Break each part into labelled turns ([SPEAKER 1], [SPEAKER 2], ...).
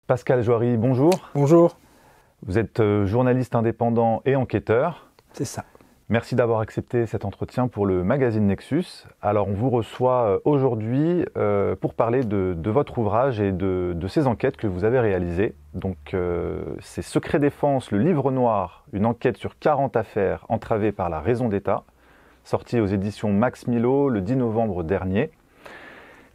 [SPEAKER 1] Pascal Joiry, bonjour.
[SPEAKER 2] Bonjour.
[SPEAKER 1] Vous êtes journaliste indépendant et enquêteur.
[SPEAKER 2] C'est ça.
[SPEAKER 1] Merci d'avoir accepté cet entretien pour le magazine Nexus. Alors, on vous reçoit aujourd'hui pour parler de votre ouvrage et de ces enquêtes que vous avez réalisées. Donc, c'est Secret Défense, le livre noir, une enquête sur 40 affaires entravées par la raison d'État, sorti aux éditions Max Milo le 10 novembre dernier.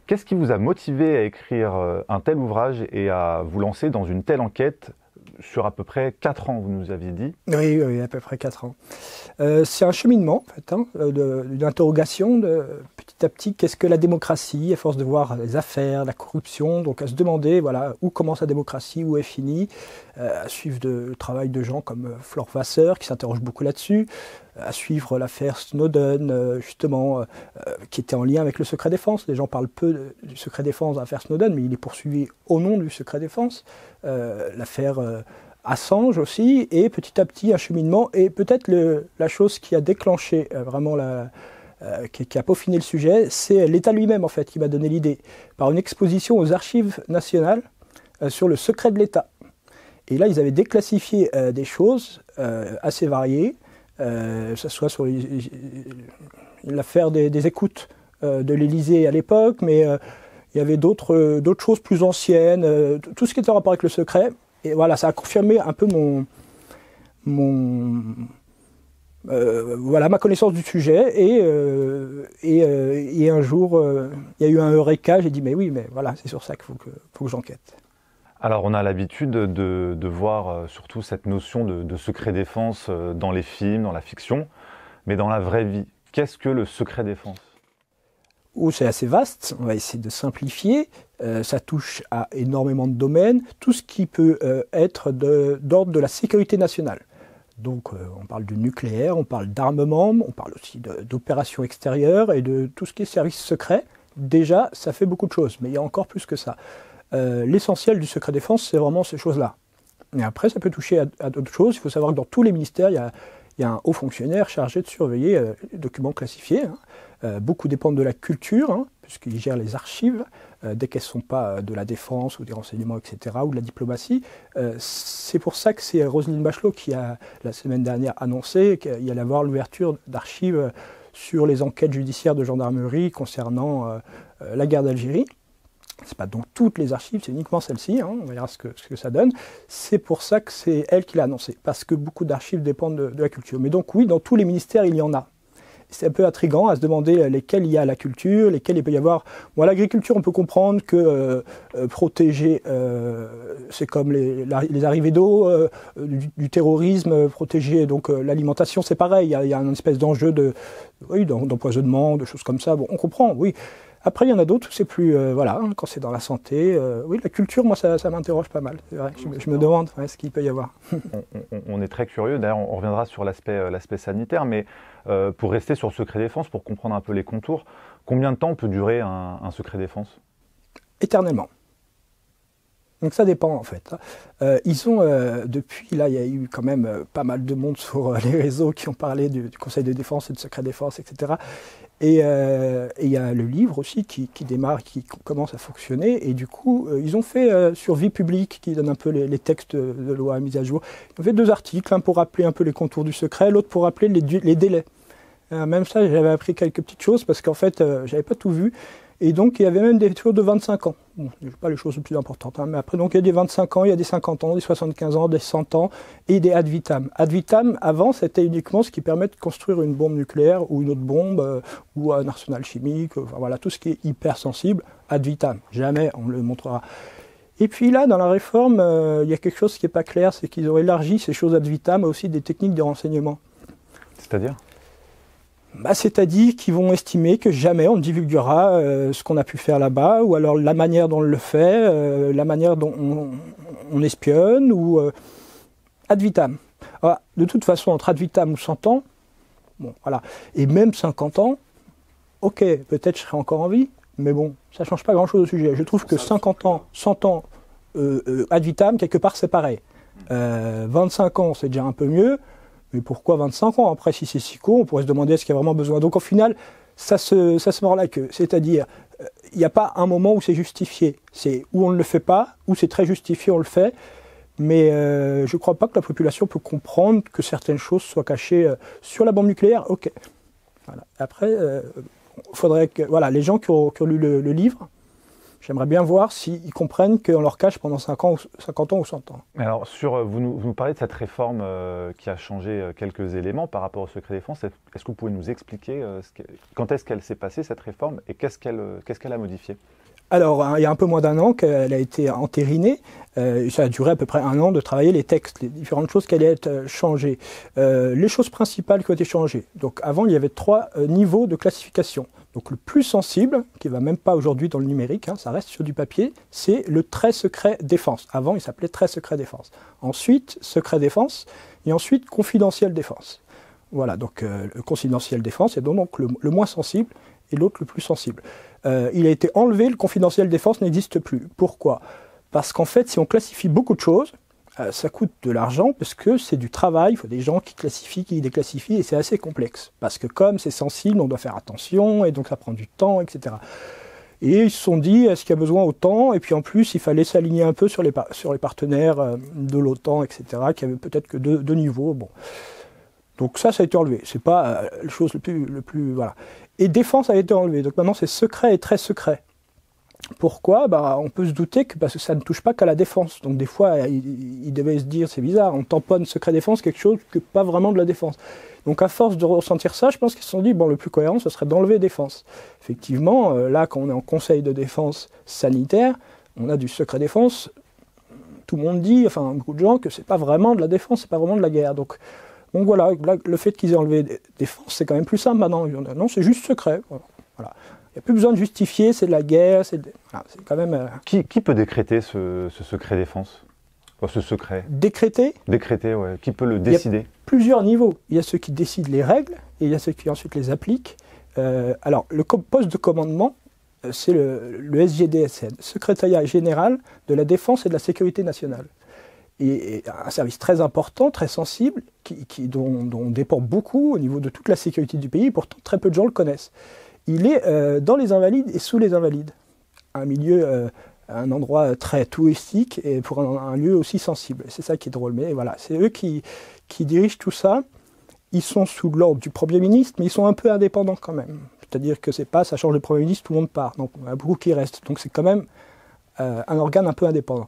[SPEAKER 1] Qu'est-ce qui vous a motivé à écrire un tel ouvrage et à vous lancer dans une telle enquête sur à peu près 4 ans, vous nous aviez dit?
[SPEAKER 2] Oui, à peu près 4 ans. C'est un cheminement, en fait, d'une interrogation de petit à petit, qu'est-ce que la démocratie, à force de voir les affaires, la corruption, donc à se demander voilà, où commence la démocratie, où est finie, à suivre le travail de gens comme Flore Vasseur, qui s'interroge beaucoup là-dessus, à suivre l'affaire Snowden, justement, qui était en lien avec le secret défense. Les gens parlent peu du secret défense dans l'affaire Snowden, mais il est poursuivi au nom du secret défense. L'affaire Assange aussi, et petit à petit un cheminement, et peut-être la chose qui a déclenché vraiment qui a peaufiné le sujet, c'est l'État lui-même en fait qui m'a donné l'idée, par une exposition aux archives nationales sur le secret de l'État. Et là ils avaient déclassifié des choses assez variées, que ce soit sur l'affaire des écoutes de l'Élysée à l'époque, mais il y avait d'autres choses plus anciennes, tout ce qui était en rapport avec le secret. Et voilà, ça a confirmé un peu ma connaissance du sujet. Et un jour, il y a eu un eureka, j'ai dit mais oui, mais voilà, c'est sur ça qu'il faut que j'enquête.
[SPEAKER 1] Alors on a l'habitude de voir surtout cette notion de secret défense dans les films, dans la fiction, mais dans la vraie vie, qu'est-ce que le secret défense ?
[SPEAKER 2] C'est assez vaste, on va essayer de simplifier, ça touche à énormément de domaines, tout ce qui peut être d'ordre de la sécurité nationale. Donc on parle du nucléaire, on parle d'armement, on parle aussi d'opérations extérieures et de tout ce qui est service secret. Déjà, ça fait beaucoup de choses, mais il y a encore plus que ça. L'essentiel du secret défense, c'est vraiment ces choses-là. Et après, ça peut toucher à d'autres choses. Il faut savoir que dans tous les ministères, il y a un haut fonctionnaire chargé de surveiller les documents classifiés. Beaucoup dépendent de la culture, puisqu'ils gèrent les archives, dès qu'elles ne sont pas de la défense ou des renseignements, etc., ou de la diplomatie. C'est pour ça que c'est Roselyne Bachelot qui a, la semaine dernière, annoncé qu'il y allait avoir l'ouverture d'archives sur les enquêtes judiciaires de gendarmerie concernant la guerre d'Algérie. Ce n'est pas donc toutes les archives, c'est uniquement celles-ci, on verra ce que ça donne. C'est pour ça que c'est elle qui l'a annoncé, parce que beaucoup d'archives dépendent de la culture. Mais donc oui, dans tous les ministères, il y en a. C'est un peu intriguant à se demander lesquels il y a la culture, lesquels il peut y avoir. Bon, l'agriculture, on peut comprendre que protéger, c'est comme les arrivées d'eau, du terrorisme, protéger donc l'alimentation, c'est pareil. Il y a une espèce d'enjeu d'empoisonnement, de choses comme ça. Bon, on comprend, oui. Après, il y en a d'autres où c'est plus, quand c'est dans la santé. Oui, la culture, moi, ça m'interroge pas mal. C'est vrai, je me demande ce qu'il peut y avoir.
[SPEAKER 1] On est très curieux. D'ailleurs, on reviendra sur l'aspect sanitaire, mais pour rester sur le secret défense, pour comprendre un peu les contours, combien de temps peut durer un secret défense ?
[SPEAKER 2] Éternellement. Donc ça dépend en fait. Ils ont, depuis, là il y a eu quand même pas mal de monde sur les réseaux qui ont parlé du Conseil de défense et de secret défense, etc. Et il y a le livre aussi qui démarre, qui commence à fonctionner. Et du coup, ils ont fait sur Vie publique, qui donne un peu les textes de loi mis à jour, ils ont fait 2 articles, un pour rappeler un peu les contours du secret, l'autre pour rappeler les délais. Même ça, j'avais appris quelques petites choses parce qu'en fait, j'avais pas tout vu. Et donc, il y avait même des choses de 25 ans. Bon, pas les choses les plus importantes, mais après, donc, il y a des 25 ans, il y a des 50 ans, des 75 ans, des 100 ans, et des ad vitam. Ad vitam, avant, c'était uniquement ce qui permet de construire une bombe nucléaire ou une autre bombe, ou un arsenal chimique, enfin voilà, tout ce qui est hypersensible, ad vitam. Jamais on le montrera. Et puis là, dans la réforme, il y a quelque chose qui n'est pas clair, c'est qu'ils ont élargi ces choses ad vitam aussi des techniques de renseignement.
[SPEAKER 1] C'est-à-dire ?
[SPEAKER 2] C'est-à-dire qu'ils vont estimer que jamais on ne divulguera ce qu'on a pu faire là-bas, ou alors la manière dont on le fait, la manière dont on espionne, ou ad vitam. Alors, de toute façon, entre ad vitam ou 100 ans, bon, voilà, et même 50 ans, ok, peut-être je serai encore en vie, mais bon, ça ne change pas grand-chose au sujet. Je trouve que 50 ans, 100 ans, ad vitam, quelque part, c'est pareil. 25 ans, c'est déjà un peu mieux. Mais pourquoi 25 ans ? Après, si c'est si court, on pourrait se demander est-ce qu'il y a vraiment besoin. Donc au final, ça se mord la queue. C'est-à-dire, il n'y a pas un moment où c'est justifié. C'est où on ne le fait pas, où c'est très justifié, on le fait. Mais je ne crois pas que la population peut comprendre que certaines choses soient cachées sur la bombe nucléaire. Ok. Voilà. Après, faudrait que les gens qui ont lu le livre, j'aimerais bien voir s'ils comprennent qu'on leur cache pendant 50 ans ou 100 ans.
[SPEAKER 1] Alors, vous nous parlez de cette réforme qui a changé quelques éléments par rapport au secret défense. Est-ce que vous pouvez nous expliquer quand est-ce qu'elle s'est passée, cette réforme, et qu'est-ce qu'elle a modifié?
[SPEAKER 2] Alors, il y a un peu moins d'un an qu'elle a été entérinée. Ça a duré à peu près un an de travailler les textes, les différentes choses qui allaient être changées. Les choses principales qui ont été changées. Donc, avant, il y avait 3 niveaux de classification. Donc, le plus sensible, qui ne va même pas aujourd'hui dans le numérique, ça reste sur du papier, c'est le très secret défense. Avant, il s'appelait très secret défense. Ensuite, secret défense, et ensuite, confidentiel défense. Voilà, donc le confidentiel défense est donc le moins sensible et l'autre le plus sensible. Il a été enlevé, le confidentiel défense n'existe plus. Pourquoi? Parce qu'en fait, si on classifie beaucoup de choses, ça coûte de l'argent parce que c'est du travail, il faut des gens qui classifient, qui déclassifient, et c'est assez complexe. Parce que comme c'est sensible, on doit faire attention, et donc ça prend du temps, etc. Et ils se sont dit, est-ce qu'il y a besoin autant? Et puis en plus, il fallait s'aligner un peu sur les partenaires de l'OTAN, etc., qui avaient peut-être que deux niveaux. Bon. Donc ça a été enlevé. C'est pas la chose le plus voilà. Et défense a été enlevé. Donc maintenant, c'est secret et très secret. Pourquoi? On peut se douter que parce que ça ne touche pas qu'à la défense. Donc des fois, ils devaient se dire, c'est bizarre, on tamponne secret défense, quelque chose que pas vraiment de la défense. Donc à force de ressentir ça, je pense qu'ils se sont dit, le plus cohérent, ce serait d'enlever défense. Effectivement, là, quand on est en conseil de défense sanitaire, on a du secret défense. Tout le monde dit, enfin beaucoup de gens, que c'est pas vraiment de la défense, c'est pas vraiment de la guerre. Donc voilà, le fait qu'ils aient enlevé défense, c'est quand même plus simple maintenant. Non, c'est juste secret. Voilà. Il n'y a plus besoin de justifier, c'est de la guerre, c'est quand même...
[SPEAKER 1] Qui peut décréter ce secret défense? Ce secret
[SPEAKER 2] Décréter?
[SPEAKER 1] Décréter, ouais. Qui peut le décider?
[SPEAKER 2] Il y a plusieurs niveaux. Il y a ceux qui décident les règles, et il y a ceux qui ensuite les appliquent. Alors, le poste de commandement, c'est le SGDSN, Secrétariat Général de la Défense et de la Sécurité Nationale. Et un service très important, très sensible, dont on dépend beaucoup au niveau de toute la sécurité du pays, et pourtant très peu de gens le connaissent. Il est dans les Invalides et sous les Invalides, un endroit très touristique et pour un lieu aussi sensible. C'est ça qui est drôle, mais voilà, c'est eux qui dirigent tout ça. Ils sont sous l'ordre du Premier ministre, mais ils sont un peu indépendants quand même. C'est-à-dire que c'est pas, ça change le Premier ministre, tout le monde part. Donc il y en a beaucoup qui restent. Donc c'est quand même un organe un peu indépendant.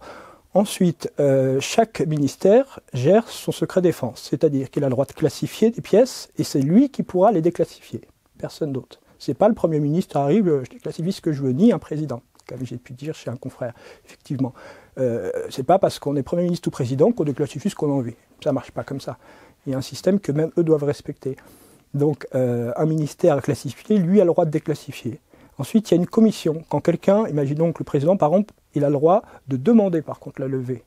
[SPEAKER 2] Ensuite, chaque ministère gère son secret défense, c'est-à-dire qu'il a le droit de classifier des pièces et c'est lui qui pourra les déclassifier, personne d'autre. C'est pas le Premier ministre arrive, je déclassifie ce que je veux, ni un président, comme j'ai pu dire chez un confrère, effectivement. C'est pas parce qu'on est Premier ministre ou président qu'on déclassifie ce qu'on a envie. Ça marche pas comme ça. Il y a un système que même eux doivent respecter. Donc un ministère classifié, lui a le droit de déclassifier. Ensuite, il y a une commission. Quand quelqu'un, imaginons que le président, par exemple, il a le droit de demander par contre la levée.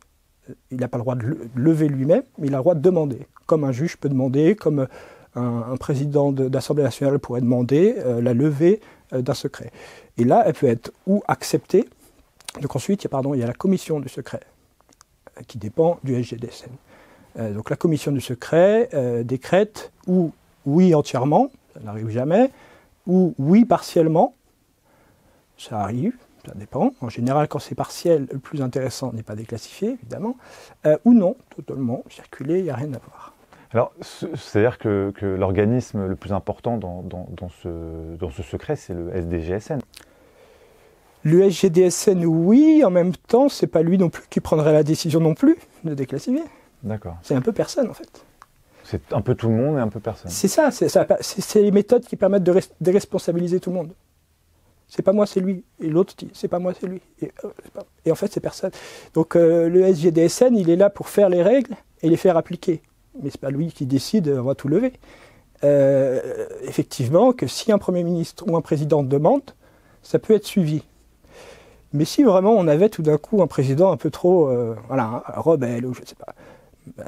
[SPEAKER 2] Il n'a pas le droit de lever lui-même, mais il a le droit de demander. Comme un juge peut demander, comme un président d'Assemblée nationale pourrait demander la levée d'un secret. Et là, elle peut être ou acceptée. Donc ensuite, il y a la commission du secret, qui dépend du SGDSN. Donc la commission du secret décrète ou oui entièrement, ça n'arrive jamais, ou oui partiellement, ça arrive, ça dépend. En général, quand c'est partiel, le plus intéressant n'est pas déclassifié, évidemment, ou non, totalement, circuler, il n'y a rien à voir.
[SPEAKER 1] Alors, c'est-à-dire que l'organisme le plus important dans ce secret, c'est le SDGSN.
[SPEAKER 2] Le SGDSN, oui, en même temps, c'est pas lui non plus qui prendrait la décision non plus de déclassifier.
[SPEAKER 1] D'accord.
[SPEAKER 2] C'est un peu personne, en fait.
[SPEAKER 1] C'est un peu tout le monde et un peu personne.
[SPEAKER 2] C'est ça, c'est les méthodes qui permettent de déresponsabiliser tout le monde. C'est pas moi, c'est lui. Et l'autre dit, c'est pas moi, c'est lui. Et en fait, c'est personne. Donc le SGDSN, il est là pour faire les règles et les faire appliquer. Mais c'est pas lui qui décide, on va tout lever. Effectivement, que si un Premier ministre ou un président demande, ça peut être suivi. Mais si vraiment on avait tout d'un coup un président un peu trop rebelle, ou je ne sais pas,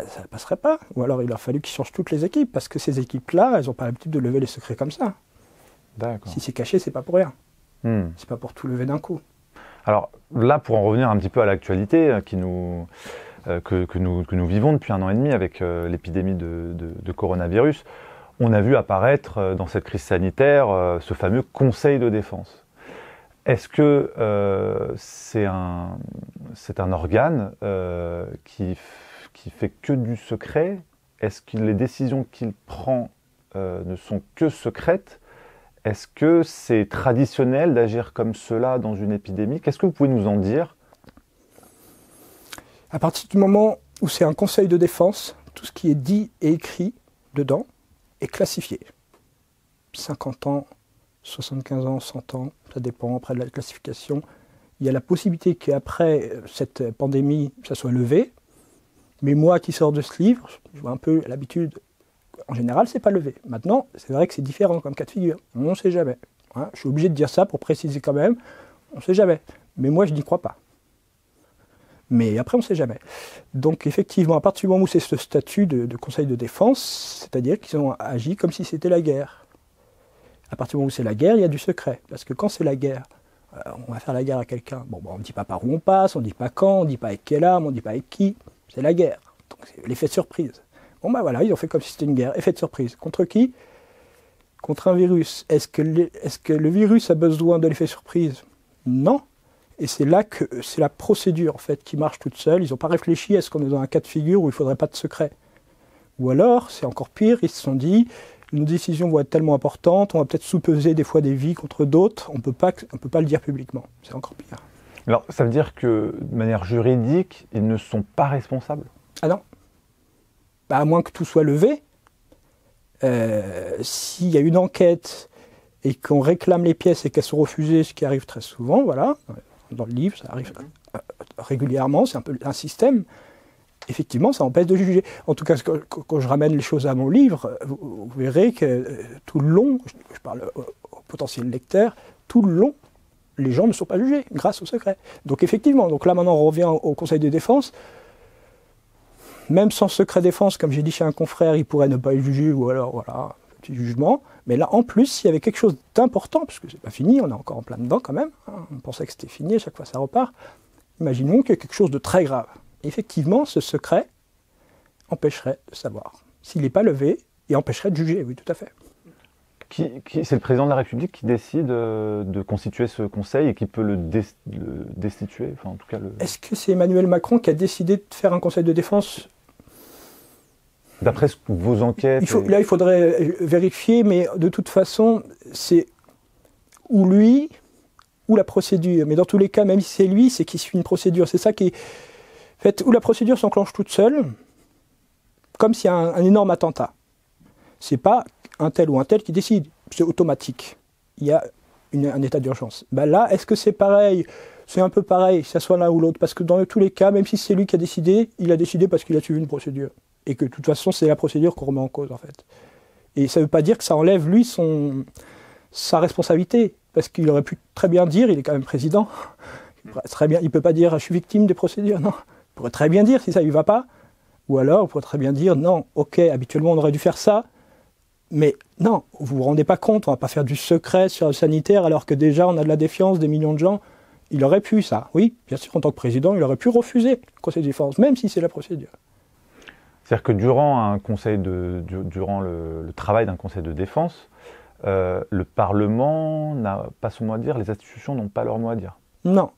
[SPEAKER 2] ça ne passerait pas. Ou alors il a fallu qu'ils changent toutes les équipes, parce que ces équipes-là, elles n'ont pas l'habitude de lever les secrets comme ça.
[SPEAKER 1] D'accord.
[SPEAKER 2] Si c'est caché, c'est pas pour rien. C'est pas pour tout lever d'un coup.
[SPEAKER 1] Alors là, pour en revenir un petit peu à l'actualité que nous vivons depuis 1 an et demi avec l'épidémie de coronavirus, on a vu apparaître dans cette crise sanitaire ce fameux Conseil de défense. Est-ce que c'est un organe qui fait que du secret? Est-ce que les décisions qu'il prend ne sont que secrètes? Est-ce que c'est traditionnel d'agir comme cela dans une épidémie? Qu'est-ce que vous pouvez nous en dire?
[SPEAKER 2] À partir du moment où c'est un conseil de défense, tout ce qui est dit et écrit dedans est classifié. 50 ans, 75 ans, 100 ans, ça dépend après de la classification. Il y a la possibilité qu'après cette pandémie, ça soit levé. Mais moi qui sors de ce livre, je vois un peu l'habitude, en général, c'est pas levé. Maintenant, c'est vrai que c'est différent comme cas de figure. On ne sait jamais. Hein, je suis obligé de dire ça pour préciser quand même. On ne sait jamais. Mais moi, je n'y crois pas. Mais après, on ne sait jamais. Donc effectivement, à partir du moment où c'est ce statut de conseil de défense, c'est-à-dire qu'ils ont agi comme si c'était la guerre. À partir du moment où c'est la guerre, il y a du secret. Parce que quand c'est la guerre, on va faire la guerre à quelqu'un. Bon, on ne dit pas par où on passe, on ne dit pas quand, on ne dit pas avec quelle arme, on ne dit pas avec qui. C'est la guerre. Donc c'est l'effet de surprise. Bon ben voilà, ils ont fait comme si c'était une guerre. Effet de surprise. Contre qui? Contre un virus. Est-ce que le virus a besoin de l'effet surprise? Non. Et c'est là que c'est la procédure en fait qui marche toute seule. Ils n'ont pas réfléchi à ce qu'on est dans un cas de figure où il ne faudrait pas de secret. Ou alors, c'est encore pire, ils se sont dit, nos décisions vont être tellement importantes, on va peut-être sous-peser des fois des vies contre d'autres, on ne peut pas le dire publiquement. C'est encore pire.
[SPEAKER 1] Alors, ça veut dire que, de manière juridique, ils ne sont pas responsables?
[SPEAKER 2] Ah non. Bah, à moins que tout soit levé. S'il y a une enquête et qu'on réclame les pièces et qu'elles sont refusées, ce qui arrive très souvent, voilà, dans le livre, ça arrive régulièrement, c'est un peu un système. Effectivement, ça empêche de juger. En tout cas, quand je ramène les choses à mon livre, vous verrez que tout le long, je parle au potentiel lecteur, tout le long, les gens ne sont pas jugés grâce au secret. Donc effectivement, donc là maintenant on revient au Conseil de défense. Même sans secret défense, comme j'ai dit chez un confrère, il pourrait ne pas être jugé, ou alors voilà, petit jugement. Mais là, en plus, s'il y avait quelque chose d'important, parce que c'est pas fini, on est encore en plein dedans quand même, hein, on pensait que c'était fini, à chaque fois ça repart. Imaginons qu'il y a quelque chose de très grave. Effectivement, ce secret empêcherait de savoir. S'il n'est pas levé, il empêcherait de juger, oui, tout à fait.
[SPEAKER 1] C'est le président de la République qui décide de constituer ce conseil et qui peut le destituer, enfin en tout cas le...
[SPEAKER 2] Est-ce que c'est Emmanuel Macron qui a décidé de faire un conseil de défense?
[SPEAKER 1] D'après vos enquêtes...
[SPEAKER 2] Là, il faudrait vérifier, mais de toute façon, c'est ou lui ou la procédure. Mais dans tous les cas, même si c'est lui, c'est qu'il suit une procédure. C'est ça qui est... En fait, où la procédure s'enclenche toute seule, comme s'il y a un énorme attentat. C'est pas un tel ou un tel qui décide, c'est automatique. Il y a un état d'urgence. Ben là, est-ce que c'est pareil? C'est un peu pareil, que ça soit l'un ou l'autre, parce que dans tous les cas, même si c'est lui qui a décidé, il a décidé parce qu'il a suivi une procédure. Et que de toute façon, c'est la procédure qu'on remet en cause, en fait. Et ça ne veut pas dire que ça enlève, lui, sa responsabilité, parce qu'il aurait pu très bien dire, il est quand même président, il ne peut pas dire « je suis victime des procédures », non. Il pourrait très bien dire si ça ne lui va pas, ou alors il pourrait très bien dire « non, ok, habituellement on aurait dû faire ça », mais non, vous ne vous rendez pas compte, on ne va pas faire du secret sur le sanitaire alors que déjà on a de la défiance des millions de gens. Il aurait pu ça, oui, bien sûr en tant que président, il aurait pu refuser le conseil de défense, même si c'est la procédure.
[SPEAKER 1] C'est-à-dire que durant le travail d'un conseil de défense, le Parlement n'a pas son mot à dire, les institutions n'ont pas leur mot à dire.
[SPEAKER 2] Non.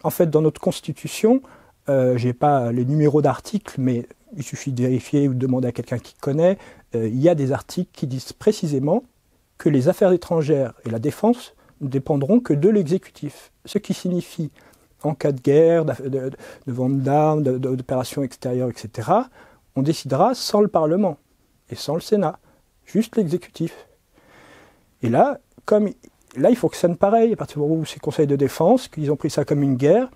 [SPEAKER 2] En fait, dans notre Constitution, je n'ai pas les numéros d'articles, mais il suffit de vérifier ou de demander à quelqu'un qui connaît. Il y a des articles qui disent précisément que les affaires étrangères et la défense ne dépendront que de l'exécutif. Ce qui signifie, en cas de guerre, de vente d'armes, d'opérations extérieures, etc., on décidera sans le Parlement et sans le Sénat, juste l'exécutif. Et là, il fonctionne pareil, à partir du moment où c'est Conseil de défense, qu'ils ont pris ça comme une guerre.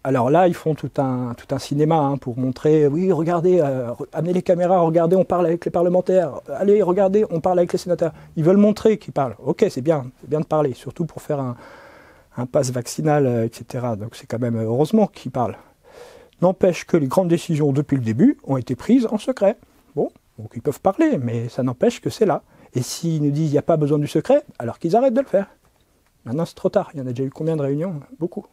[SPEAKER 2] Alors là, ils font tout un cinéma pour montrer, oui, regardez, amenez les caméras, regardez, on parle avec les parlementaires, allez, regardez, on parle avec les sénateurs. Ils veulent montrer qu'ils parlent. Ok, c'est bien de parler, surtout pour faire un pass vaccinal, etc. Donc c'est quand même heureusement qu'ils parlent. N'empêche que les grandes décisions depuis le début ont été prises en secret. Bon, donc ils peuvent parler, mais ça n'empêche que c'est là. Et s'ils nous disent qu'il n'y a pas besoin du secret, alors qu'ils arrêtent de le faire. Maintenant c'est trop tard, il y en a déjà eu combien de réunions? Beaucoup.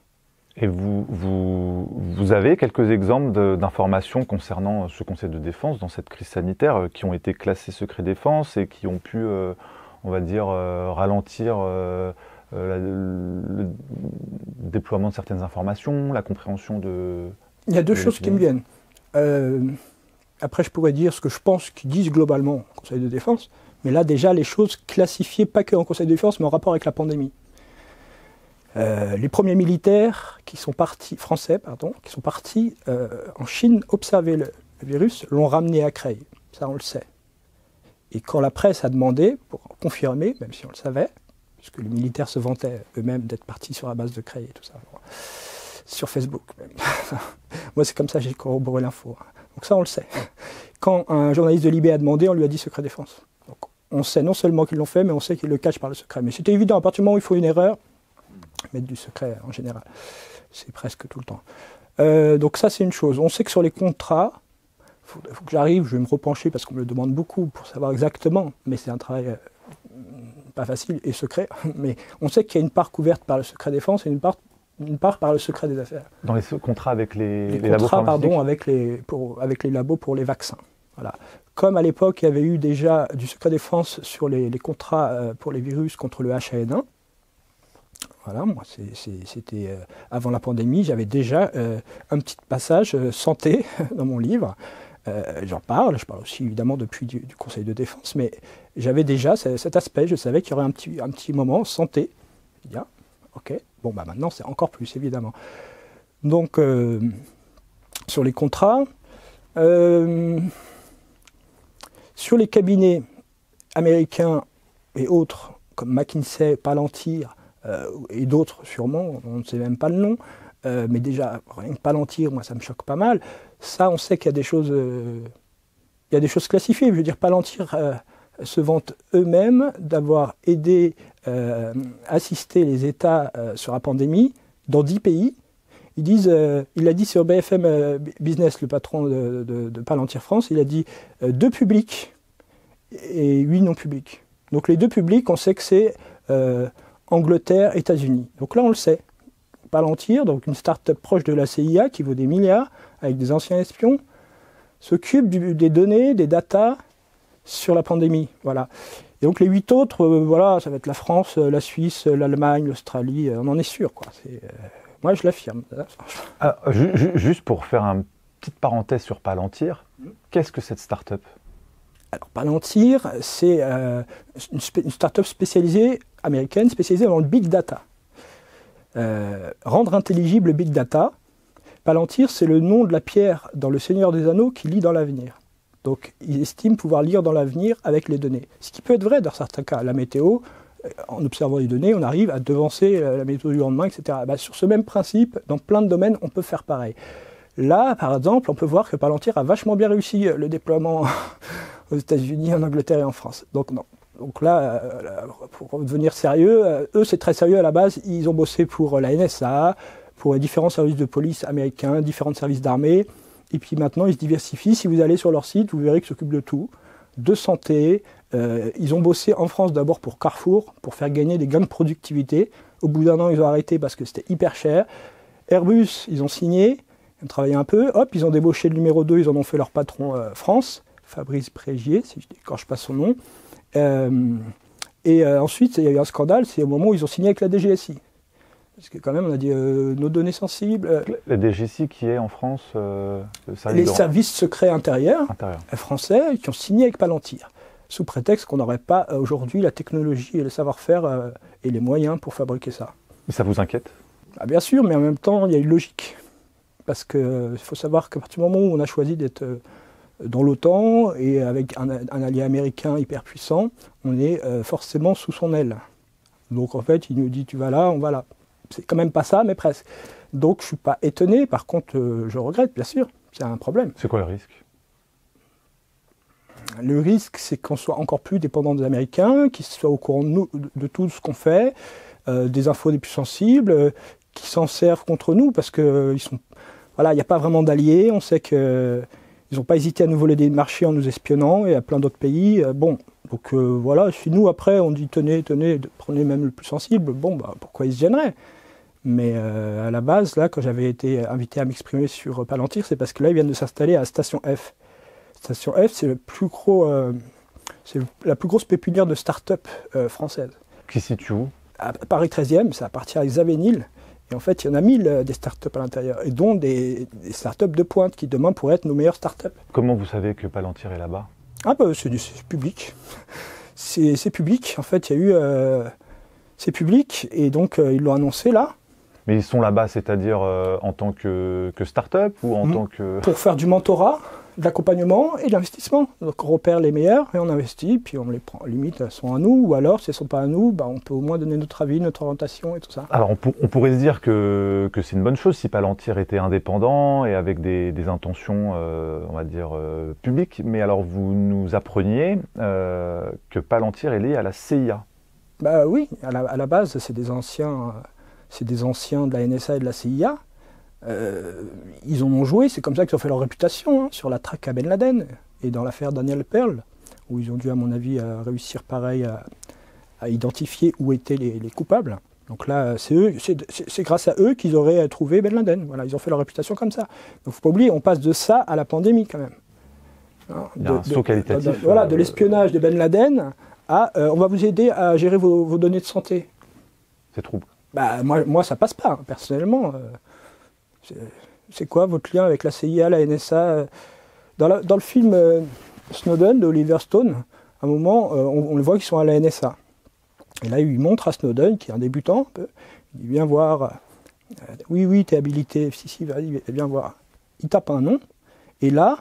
[SPEAKER 1] Et vous avez quelques exemples d'informations concernant ce conseil de défense dans cette crise sanitaire qui ont été classées secret défense et qui ont pu, on va dire, ralentir le déploiement de certaines informations, la compréhension de...
[SPEAKER 2] Il y a deux choses qui me viennent. Après, je pourrais dire ce que je pense qu'ils disent globalement au Conseil de défense, mais là, déjà, les choses classifiées, pas que en Conseil de défense, mais en rapport avec la pandémie. Les premiers militaires qui sont partis, français, pardon, qui sont partis en Chine observer le virus, l'ont ramené à Creil. Ça, on le sait. Et quand la presse a demandé, pour confirmer, même si on le savait, puisque les militaires se vantaient eux-mêmes d'être partis sur la base de Creil et tout ça, sur Facebook même. Moi, c'est comme ça que j'ai corroboré l'info. Donc ça, on le sait. Quand un journaliste de Libé a demandé, on lui a dit secret défense. Donc on sait non seulement qu'ils l'ont fait, mais on sait qu'ils le cachent par le secret. Mais c'était évident, à partir du moment où il faut une erreur, mettre du secret en général. C'est presque tout le temps. Donc ça, c'est une chose. On sait que sur les contrats, il faut que j'arrive, je vais me repencher parce qu'on me le demande beaucoup pour savoir exactement, mais c'est un travail pas facile et secret. Mais on sait qu'il y a une part couverte par le secret défense et une part par le secret des affaires.
[SPEAKER 1] Dans les contrats avec les
[SPEAKER 2] labos
[SPEAKER 1] pharmaceutiques,
[SPEAKER 2] avec les labos pour les vaccins. Voilà. Comme à l'époque, il y avait eu déjà du secret défense sur les contrats pour les virus contre le H1N1. Voilà, moi, c'était avant la pandémie, j'avais déjà un petit passage santé dans mon livre. Je parle aussi évidemment depuis du Conseil de défense, mais j'avais déjà cet aspect, je savais qu'il y aurait un petit moment santé. Je dis, ah, ok, bon, bah maintenant c'est encore plus évidemment. Donc, sur les contrats, sur les cabinets américains et autres, comme McKinsey, Palantir, et d'autres sûrement, on ne sait même pas le nom, mais déjà, rien que Palantir, moi ça me choque pas mal. Ça, on sait qu'il y a des choses, classifiées. Je veux dire, Palantir se vantent eux-mêmes d'avoir aidé, assisté les États sur la pandémie dans 10 pays. Ils disent, il a dit sur BFM Business, le patron de Palantir France, il a dit 2 publics et 8 non publics. Donc les 2 publics, on sait que c'est Angleterre, États-Unis. Donc là, on le sait. Palantir, donc une start-up proche de la CIA qui vaut des milliards, avec des anciens espions, s'occupe des données, des datas sur la pandémie. Voilà. Et donc les 8 autres, voilà, ça va être la France, la Suisse, l'Allemagne, l'Australie, on en est sûr, quoi. Moi, je l'affirme.
[SPEAKER 1] Juste pour faire une petite parenthèse sur Palantir, qu'est-ce que cette start-up ?
[SPEAKER 2] Alors, Palantir, c'est une start-up spécialisée, américaine, spécialisée dans le big data. Rendre intelligible le big data. Palantir, c'est le nom de la pierre dans Le Seigneur des Anneaux qui lit dans l'avenir. Donc, ils estiment pouvoir lire dans l'avenir avec les données. Ce qui peut être vrai dans certains cas. La météo, en observant les données, on arrive à devancer la météo du lendemain, etc. Sur ce même principe, dans plein de domaines, on peut faire pareil. Là, par exemple, on peut voir que Palantir a vachement bien réussi le déploiement aux États-Unis, en Angleterre et en France. Donc non. Donc là, pour devenir sérieux, eux c'est très sérieux à la base, ils ont bossé pour la NSA, pour les différents services de police américains, différents services d'armée, et puis maintenant ils se diversifient. Si vous allez sur leur site, vous verrez qu'ils s'occupent de tout, de santé. Ils ont bossé en France d'abord pour Carrefour, pour faire gagner des gains de productivité. Au bout d'1 an, ils ont arrêté parce que c'était hyper cher. Airbus, ils ont signé, ils ont travaillé un peu, hop, ils ont débauché le numéro 2, ils en ont fait leur patron France, Fabrice Prégier, si je n'écorche pas son nom. Ensuite, il y a eu un scandale, c'est au moment où ils ont signé avec la DGSI. Parce que quand même, on a dit nos données sensibles.
[SPEAKER 1] La DGSI qui est en France,
[SPEAKER 2] les services secrets intérieurs français qui ont signé avec Palantir, sous prétexte qu'on n'aurait pas aujourd'hui la technologie et le savoir-faire et les moyens pour fabriquer ça.
[SPEAKER 1] Mais ça vous inquiète ?
[SPEAKER 2] Bien sûr, mais en même temps, il y a une logique. Parce qu'il faut savoir qu'à partir du moment où on a choisi d'être dans l'OTAN et avec un allié américain hyper puissant, on est forcément sous son aile. Donc en fait, il nous dit tu vas là, on va là. C'est quand même pas ça, mais presque. Donc je ne suis pas étonné, par contre je regrette, bien sûr, c'est un problème.
[SPEAKER 1] C'est quoi le risque ?
[SPEAKER 2] Le risque, c'est qu'on soit encore plus dépendant des Américains, qu'ils soient au courant de tout ce qu'on fait, des infos les plus sensibles, qui s'en servent contre nous, parce que il n'y a pas vraiment d'alliés, on sait qu'ils n'ont pas hésité à nous voler des marchés en nous espionnant, et à plein d'autres pays. Donc voilà, si nous après on dit tenez, prenez même le plus sensible, pourquoi ils se gêneraient ? Mais à la base, là, quand j'avais été invité à m'exprimer sur Palantir, c'est parce que là, ils viennent de s'installer à Station F. Station F, c'est la plus grosse pépinière de start-up française.
[SPEAKER 1] Qui se situe où ?
[SPEAKER 2] à Paris 13e, ça appartient à Xavier Niel. Et en fait, il y en a 1000 des startups à l'intérieur, et dont des startups de pointe qui demain pourraient être nos meilleures startups.
[SPEAKER 1] Comment vous savez que Palantir est là-bas?
[SPEAKER 2] Ah bah c'est public. C'est public. En fait, il y a eu... c'est public, et donc ils l'ont annoncé là.
[SPEAKER 1] Mais ils sont là-bas, c'est-à-dire en tant que start-up ou en tant que...
[SPEAKER 2] Pour faire du mentorat, de l'accompagnement et de l'investissement. Donc on repère les meilleurs et on investit, puis on les prend. Limite, elles sont à nous, ou alors si elles ne sont pas à nous, bah, on peut au moins donner notre avis, notre orientation et tout ça.
[SPEAKER 1] Alors on pourrait se dire que c'est une bonne chose si Palantir était indépendant et avec des intentions, on va dire, publiques. Mais alors vous nous appreniez que Palantir est lié à la CIA.
[SPEAKER 2] Bah oui, à la base, c'est des anciens de la NSA et de la CIA. Ils en ont joué, c'est comme ça qu'ils ont fait leur réputation, hein, sur la traque à Ben Laden et dans l'affaire Daniel Pearl, où ils ont dû, à mon avis, réussir pareil à identifier où étaient les coupables. Donc là, c'est grâce à eux qu'ils auraient trouvé Ben Laden. Voilà, ils ont fait leur réputation comme ça. Donc il ne faut pas oublier, on passe de ça à la pandémie quand même.
[SPEAKER 1] Hein, il y a un saut qualitatif.
[SPEAKER 2] Voilà, de l'espionnage de Ben Laden à on va vous aider à gérer vos données de santé.
[SPEAKER 1] C'est trouble.
[SPEAKER 2] Bah, moi, ça passe pas, hein, personnellement. C'est quoi votre lien avec la CIA, la NSA? Dans le film Snowden d'Oliver Stone, à un moment, on le voit qu'ils sont à la NSA. Et là, il montre à Snowden, qui est un débutant, un peu, il dit, viens voir. Oui, t'es habilité. Si, vas-y, viens voir. Il tape un nom, et là,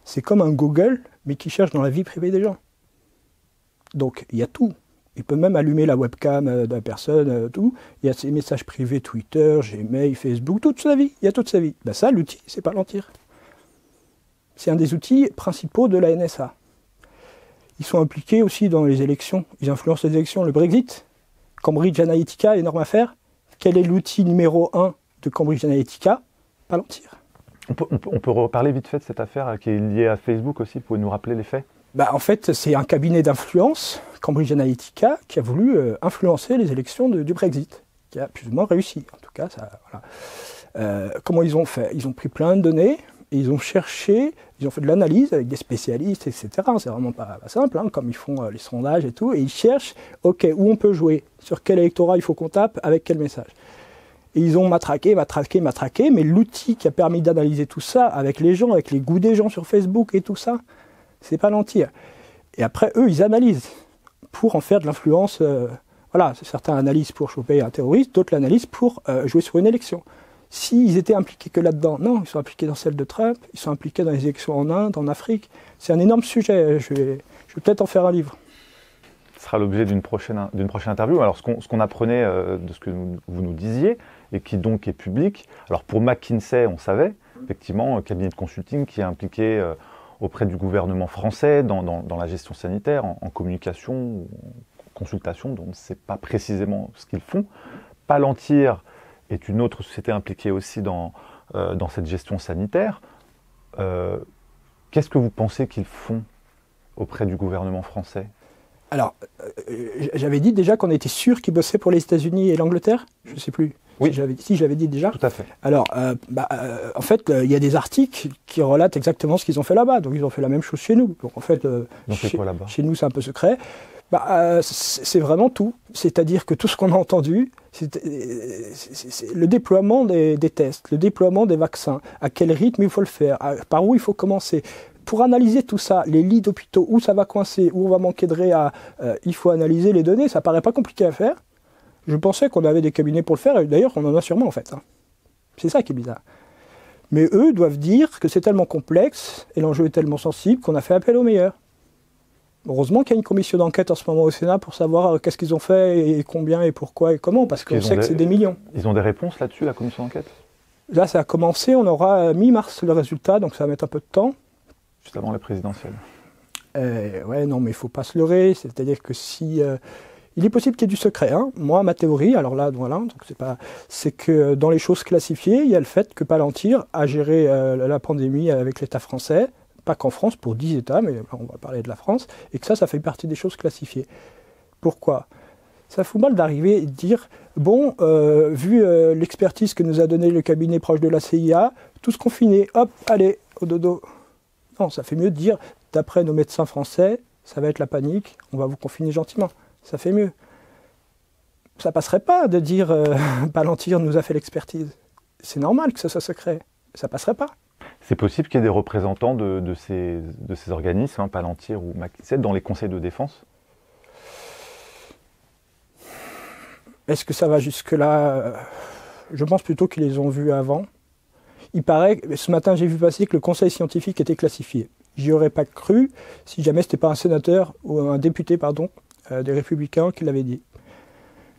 [SPEAKER 2] c'est comme un Google, mais qui cherche dans la vie privée des gens. Donc, il y a tout. Il peut même allumer la webcam de la personne, tout. Il y a ses messages privés, Twitter, Gmail, Facebook, toute sa vie. Il y a toute sa vie. Ben ça, l'outil, c'est Palantir. C'est un des outils principaux de la NSA. Ils sont impliqués aussi dans les élections. Ils influencent les élections. Le Brexit, Cambridge Analytica, énorme affaire. Quel est l'outil numéro 1 de Cambridge Analytica? Palantir.
[SPEAKER 1] On peut reparler vite fait de cette affaire qui est liée à Facebook aussi. Vous pouvez nous rappeler les faits?
[SPEAKER 2] Bah, en fait, c'est un cabinet d'influence, Cambridge Analytica, qui a voulu influencer les élections du Brexit, qui a plus ou moins réussi. En tout cas, ça, voilà. Comment ils ont fait? Ils ont pris plein de données, et ils ont cherché, ils ont fait de l'analyse avec des spécialistes, etc. C'est vraiment pas simple, hein, comme ils font les sondages et tout, et ils cherchent, ok, où on peut jouer, sur quel électorat il faut qu'on tape, avec quel message. Et ils ont matraqué, mais l'outil qui a permis d'analyser tout ça, avec les gens, avec les goûts des gens sur Facebook et tout ça, c'est Palantir. Et après, eux, ils analysent pour en faire de l'influence. Voilà, certains analysent pour choper un terroriste, d'autres l'analysent pour jouer sur une élection. S'ils étaient impliqués que là-dedans, non, ils sont impliqués dans celle de Trump, ils sont impliqués dans les élections en Inde, en Afrique. C'est un énorme sujet. Je vais peut-être en faire un livre.
[SPEAKER 1] Ce sera l'objet d'une prochaine interview. Alors, ce qu'on apprenait de ce que vous nous disiez, et qui donc est public, alors pour McKinsey, on savait, effectivement, un cabinet de consulting qui est impliqué auprès du gouvernement français dans la gestion sanitaire, en communication, ou en consultation, dont on ne sait pas précisément ce qu'ils font. Palantir est une autre société impliquée aussi dans cette gestion sanitaire. Qu'est-ce que vous pensez qu'ils font auprès du gouvernement français? Alors,
[SPEAKER 2] j'avais dit déjà qu'on était sûr qu'ils bossaient pour les États-Unis et l'Angleterre. Je ne sais plus.
[SPEAKER 1] Oui.
[SPEAKER 2] Si j'avais dit déjà.
[SPEAKER 1] Tout à fait.
[SPEAKER 2] Alors, en fait, il y a des articles qui relatent exactement ce qu'ils ont fait là-bas. Donc, ils ont fait la même chose chez nous. Donc, en fait, chez nous, c'est un peu secret. C'est vraiment tout. C'est-à-dire que tout ce qu'on a entendu, c'est le déploiement des tests, le déploiement des vaccins, à quel rythme il faut le faire, par où il faut commencer. Pour analyser tout ça, les lits d'hôpitaux, où ça va coincer, où on va manquer de réa, il faut analyser les données, ça paraît pas compliqué à faire. Je pensais qu'on avait des cabinets pour le faire, et d'ailleurs on en a sûrement en fait. Hein. C'est ça qui est bizarre. Mais eux doivent dire que c'est tellement complexe, et l'enjeu est tellement sensible, qu'on a fait appel aux meilleurs. Heureusement qu'il y a une commission d'enquête en ce moment au Sénat pour savoir qu'est-ce qu'ils ont fait, et combien, et pourquoi, et comment, parce qu'on sait que c'est des millions.
[SPEAKER 1] Ils ont des réponses là-dessus, la commission d'enquête?
[SPEAKER 2] Là ça a commencé, on aura mi-mars le résultat, donc ça va mettre un peu de temps.
[SPEAKER 1] Juste avant les présidentielles.
[SPEAKER 2] Ouais, non, mais il ne faut pas se leurrer. C'est-à-dire que si... il est possible qu'il y ait du secret. Hein. Moi, ma théorie, alors là, voilà, c'est que dans les choses classifiées, il y a le fait que Palantir a géré la pandémie avec l'État français, pas qu'en France, pour 10 États, mais on va parler de la France, et que ça fait partie des choses classifiées. Pourquoi? Ça fout mal d'arriver et de dire, bon, vu l'expertise que nous a donné le cabinet proche de la CIA, tous confinés, hop, allez, au dodo. Non, ça fait mieux de dire, d'après nos médecins français, ça va être la panique, on va vous confiner gentiment. Ça fait mieux. Ça passerait pas de dire Palantir nous a fait l'expertise. C'est normal que ce soit secret. Ça passerait pas.
[SPEAKER 1] C'est possible qu'il y ait des représentants de ces organismes, hein, Palantir ou McKinsey, dans les conseils de défense?
[SPEAKER 2] Est-ce que ça va jusque-là? Je pense plutôt qu'ils les ont vus avant. Il paraît, ce matin j'ai vu passer que le conseil scientifique était classifié. J'y aurais pas cru si jamais c'était pas un sénateur ou un député, pardon, des Républicains qui l'avait dit.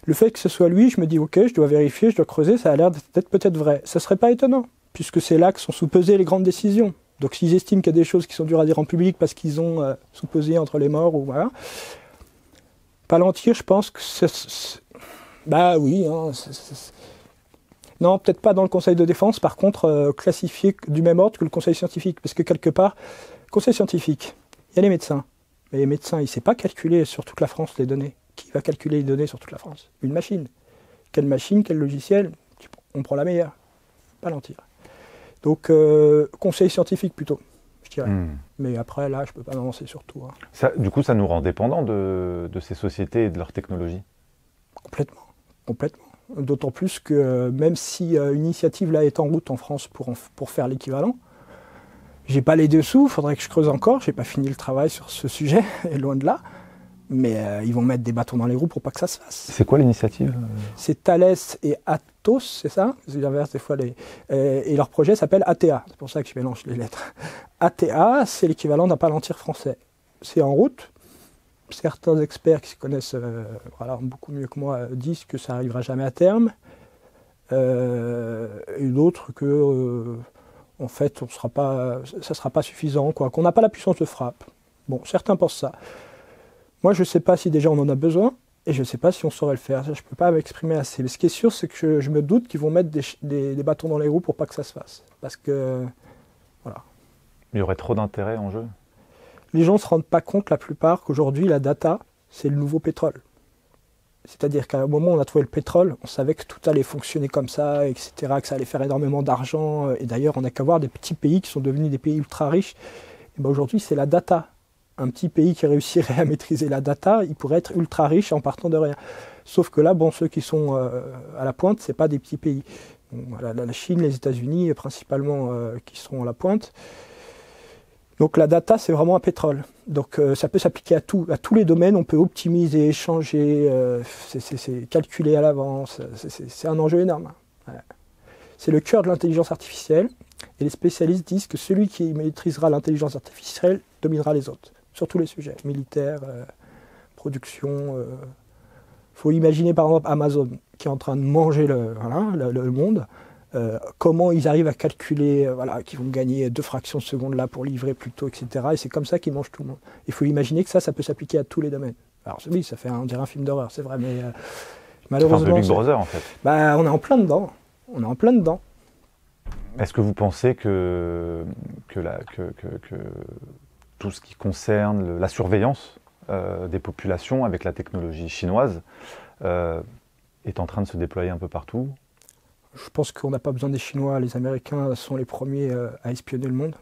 [SPEAKER 2] Le fait que ce soit lui, je me dis ok, je dois vérifier, je dois creuser, ça a l'air d'être peut-être vrai. Ça serait pas étonnant, puisque c'est là que sont sous-pesées les grandes décisions. Donc s'ils estiment qu'il y a des choses qui sont dures à dire en public parce qu'ils ont sous-pesé entre les morts ou voilà. Palantir, je pense que bah oui, hein, non, peut-être pas dans le conseil de défense, par contre, classifié du même ordre que le conseil scientifique, parce que quelque part, conseil scientifique, il y a les médecins, mais les médecins, ils ne savent pas calculer sur toute la France les données. Qui va calculer les données sur toute la France? Une machine. Quelle machine, quel logiciel? On prend la meilleure. Palantir. Donc, conseil scientifique plutôt, je dirais. Mais après, là, je ne peux pas m'avancer sur tout. Hein.
[SPEAKER 1] Ça, du coup, ça nous rend dépendants de ces sociétés et de leur technologie?
[SPEAKER 2] Complètement. Complètement. D'autant plus que même si une initiative là est en route en France pour faire l'équivalent, j'ai pas les dessous, il faudrait que je creuse encore, j'ai pas fini le travail sur ce sujet, et loin de là, mais ils vont mettre des bâtons dans les roues pour pas que ça se fasse.
[SPEAKER 1] C'est quoi l'initiative?
[SPEAKER 2] C'est Thales et Atos, c'est ça? J'inverse des fois et leur projet s'appelle ATA, c'est pour ça que je mélange les lettres. ATA, c'est l'équivalent d'un Palantir français. C'est en route. Certains experts qui se connaissent beaucoup mieux que moi disent que ça n'arrivera jamais à terme, et d'autres que, en fait, ça ne sera pas suffisant, quoi, qu'on n'a pas la puissance de frappe. Bon, certains pensent ça. Moi, je ne sais pas si déjà on en a besoin, et je ne sais pas si on saurait le faire. Ça, je ne peux pas m'exprimer assez. Mais ce qui est sûr, c'est que je me doute qu'ils vont mettre des bâtons dans les roues pour pas que ça se fasse. Parce que, voilà.
[SPEAKER 1] Il y aurait trop d'intérêt en jeu?
[SPEAKER 2] Les gens ne se rendent pas compte, la plupart, qu'aujourd'hui, la data, c'est le nouveau pétrole. C'est-à-dire qu'à un moment où on a trouvé le pétrole, on savait que tout allait fonctionner comme ça, etc., que ça allait faire énormément d'argent. Et d'ailleurs, on n'a qu'à voir des petits pays qui sont devenus des pays ultra riches. Et ben aujourd'hui, c'est la data. Un petit pays qui réussirait à maîtriser la data, il pourrait être ultra riche en partant de rien. Sauf que là, bon, ceux qui sont à la pointe, ce n'est pas des petits pays. Bon, voilà, la Chine, les États-Unis, principalement, qui sont à la pointe. Donc la data, c'est vraiment un pétrole. Donc ça peut s'appliquer à tous les domaines. On peut optimiser, changer, c'est calculer à l'avance. C'est un enjeu énorme. Ouais. C'est le cœur de l'intelligence artificielle. Et les spécialistes disent que celui qui maîtrisera l'intelligence artificielle dominera les autres, sur tous les sujets, militaires, production. Faut imaginer par exemple Amazon, qui est en train de manger le monde. Comment ils arrivent à calculer, qu'ils vont gagner 2 fractions de seconde là pour livrer plus tôt, etc. Et c'est comme ça qu'ils mangent tout le monde. Il faut imaginer que ça peut s'appliquer à tous les domaines. Alors oui, on dirait un film d'horreur, c'est vrai, mais malheureusement...
[SPEAKER 1] C'est Big Brother en fait.
[SPEAKER 2] Bah, on est en plein dedans. On est en plein dedans.
[SPEAKER 1] Est-ce que vous pensez que tout ce qui concerne la surveillance des populations avec la technologie chinoise est en train de se déployer un peu partout?
[SPEAKER 2] Je pense qu'on n'a pas besoin des Chinois. Les Américains sont les premiers à espionner le monde.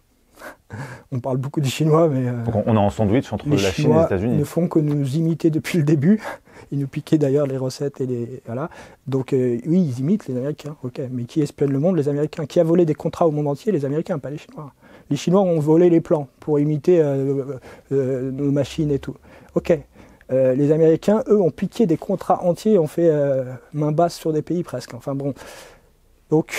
[SPEAKER 2] On parle beaucoup des Chinois, mais...
[SPEAKER 1] Donc on est en sandwich entre la Chine et les États-Unis.
[SPEAKER 2] Les Chinois ne font que nous imiter depuis le début. Ils nous piquaient d'ailleurs les recettes et les... Voilà. Donc oui, ils imitent les Américains, ok. Mais qui espionne le monde? Les Américains. Qui a volé des contrats au monde entier? Les Américains, pas les Chinois. Les Chinois ont volé les plans pour imiter nos machines et tout. Ok. Les Américains, eux, ont piqué des contrats entiers, ont fait main basse sur des pays presque. Enfin bon... Donc,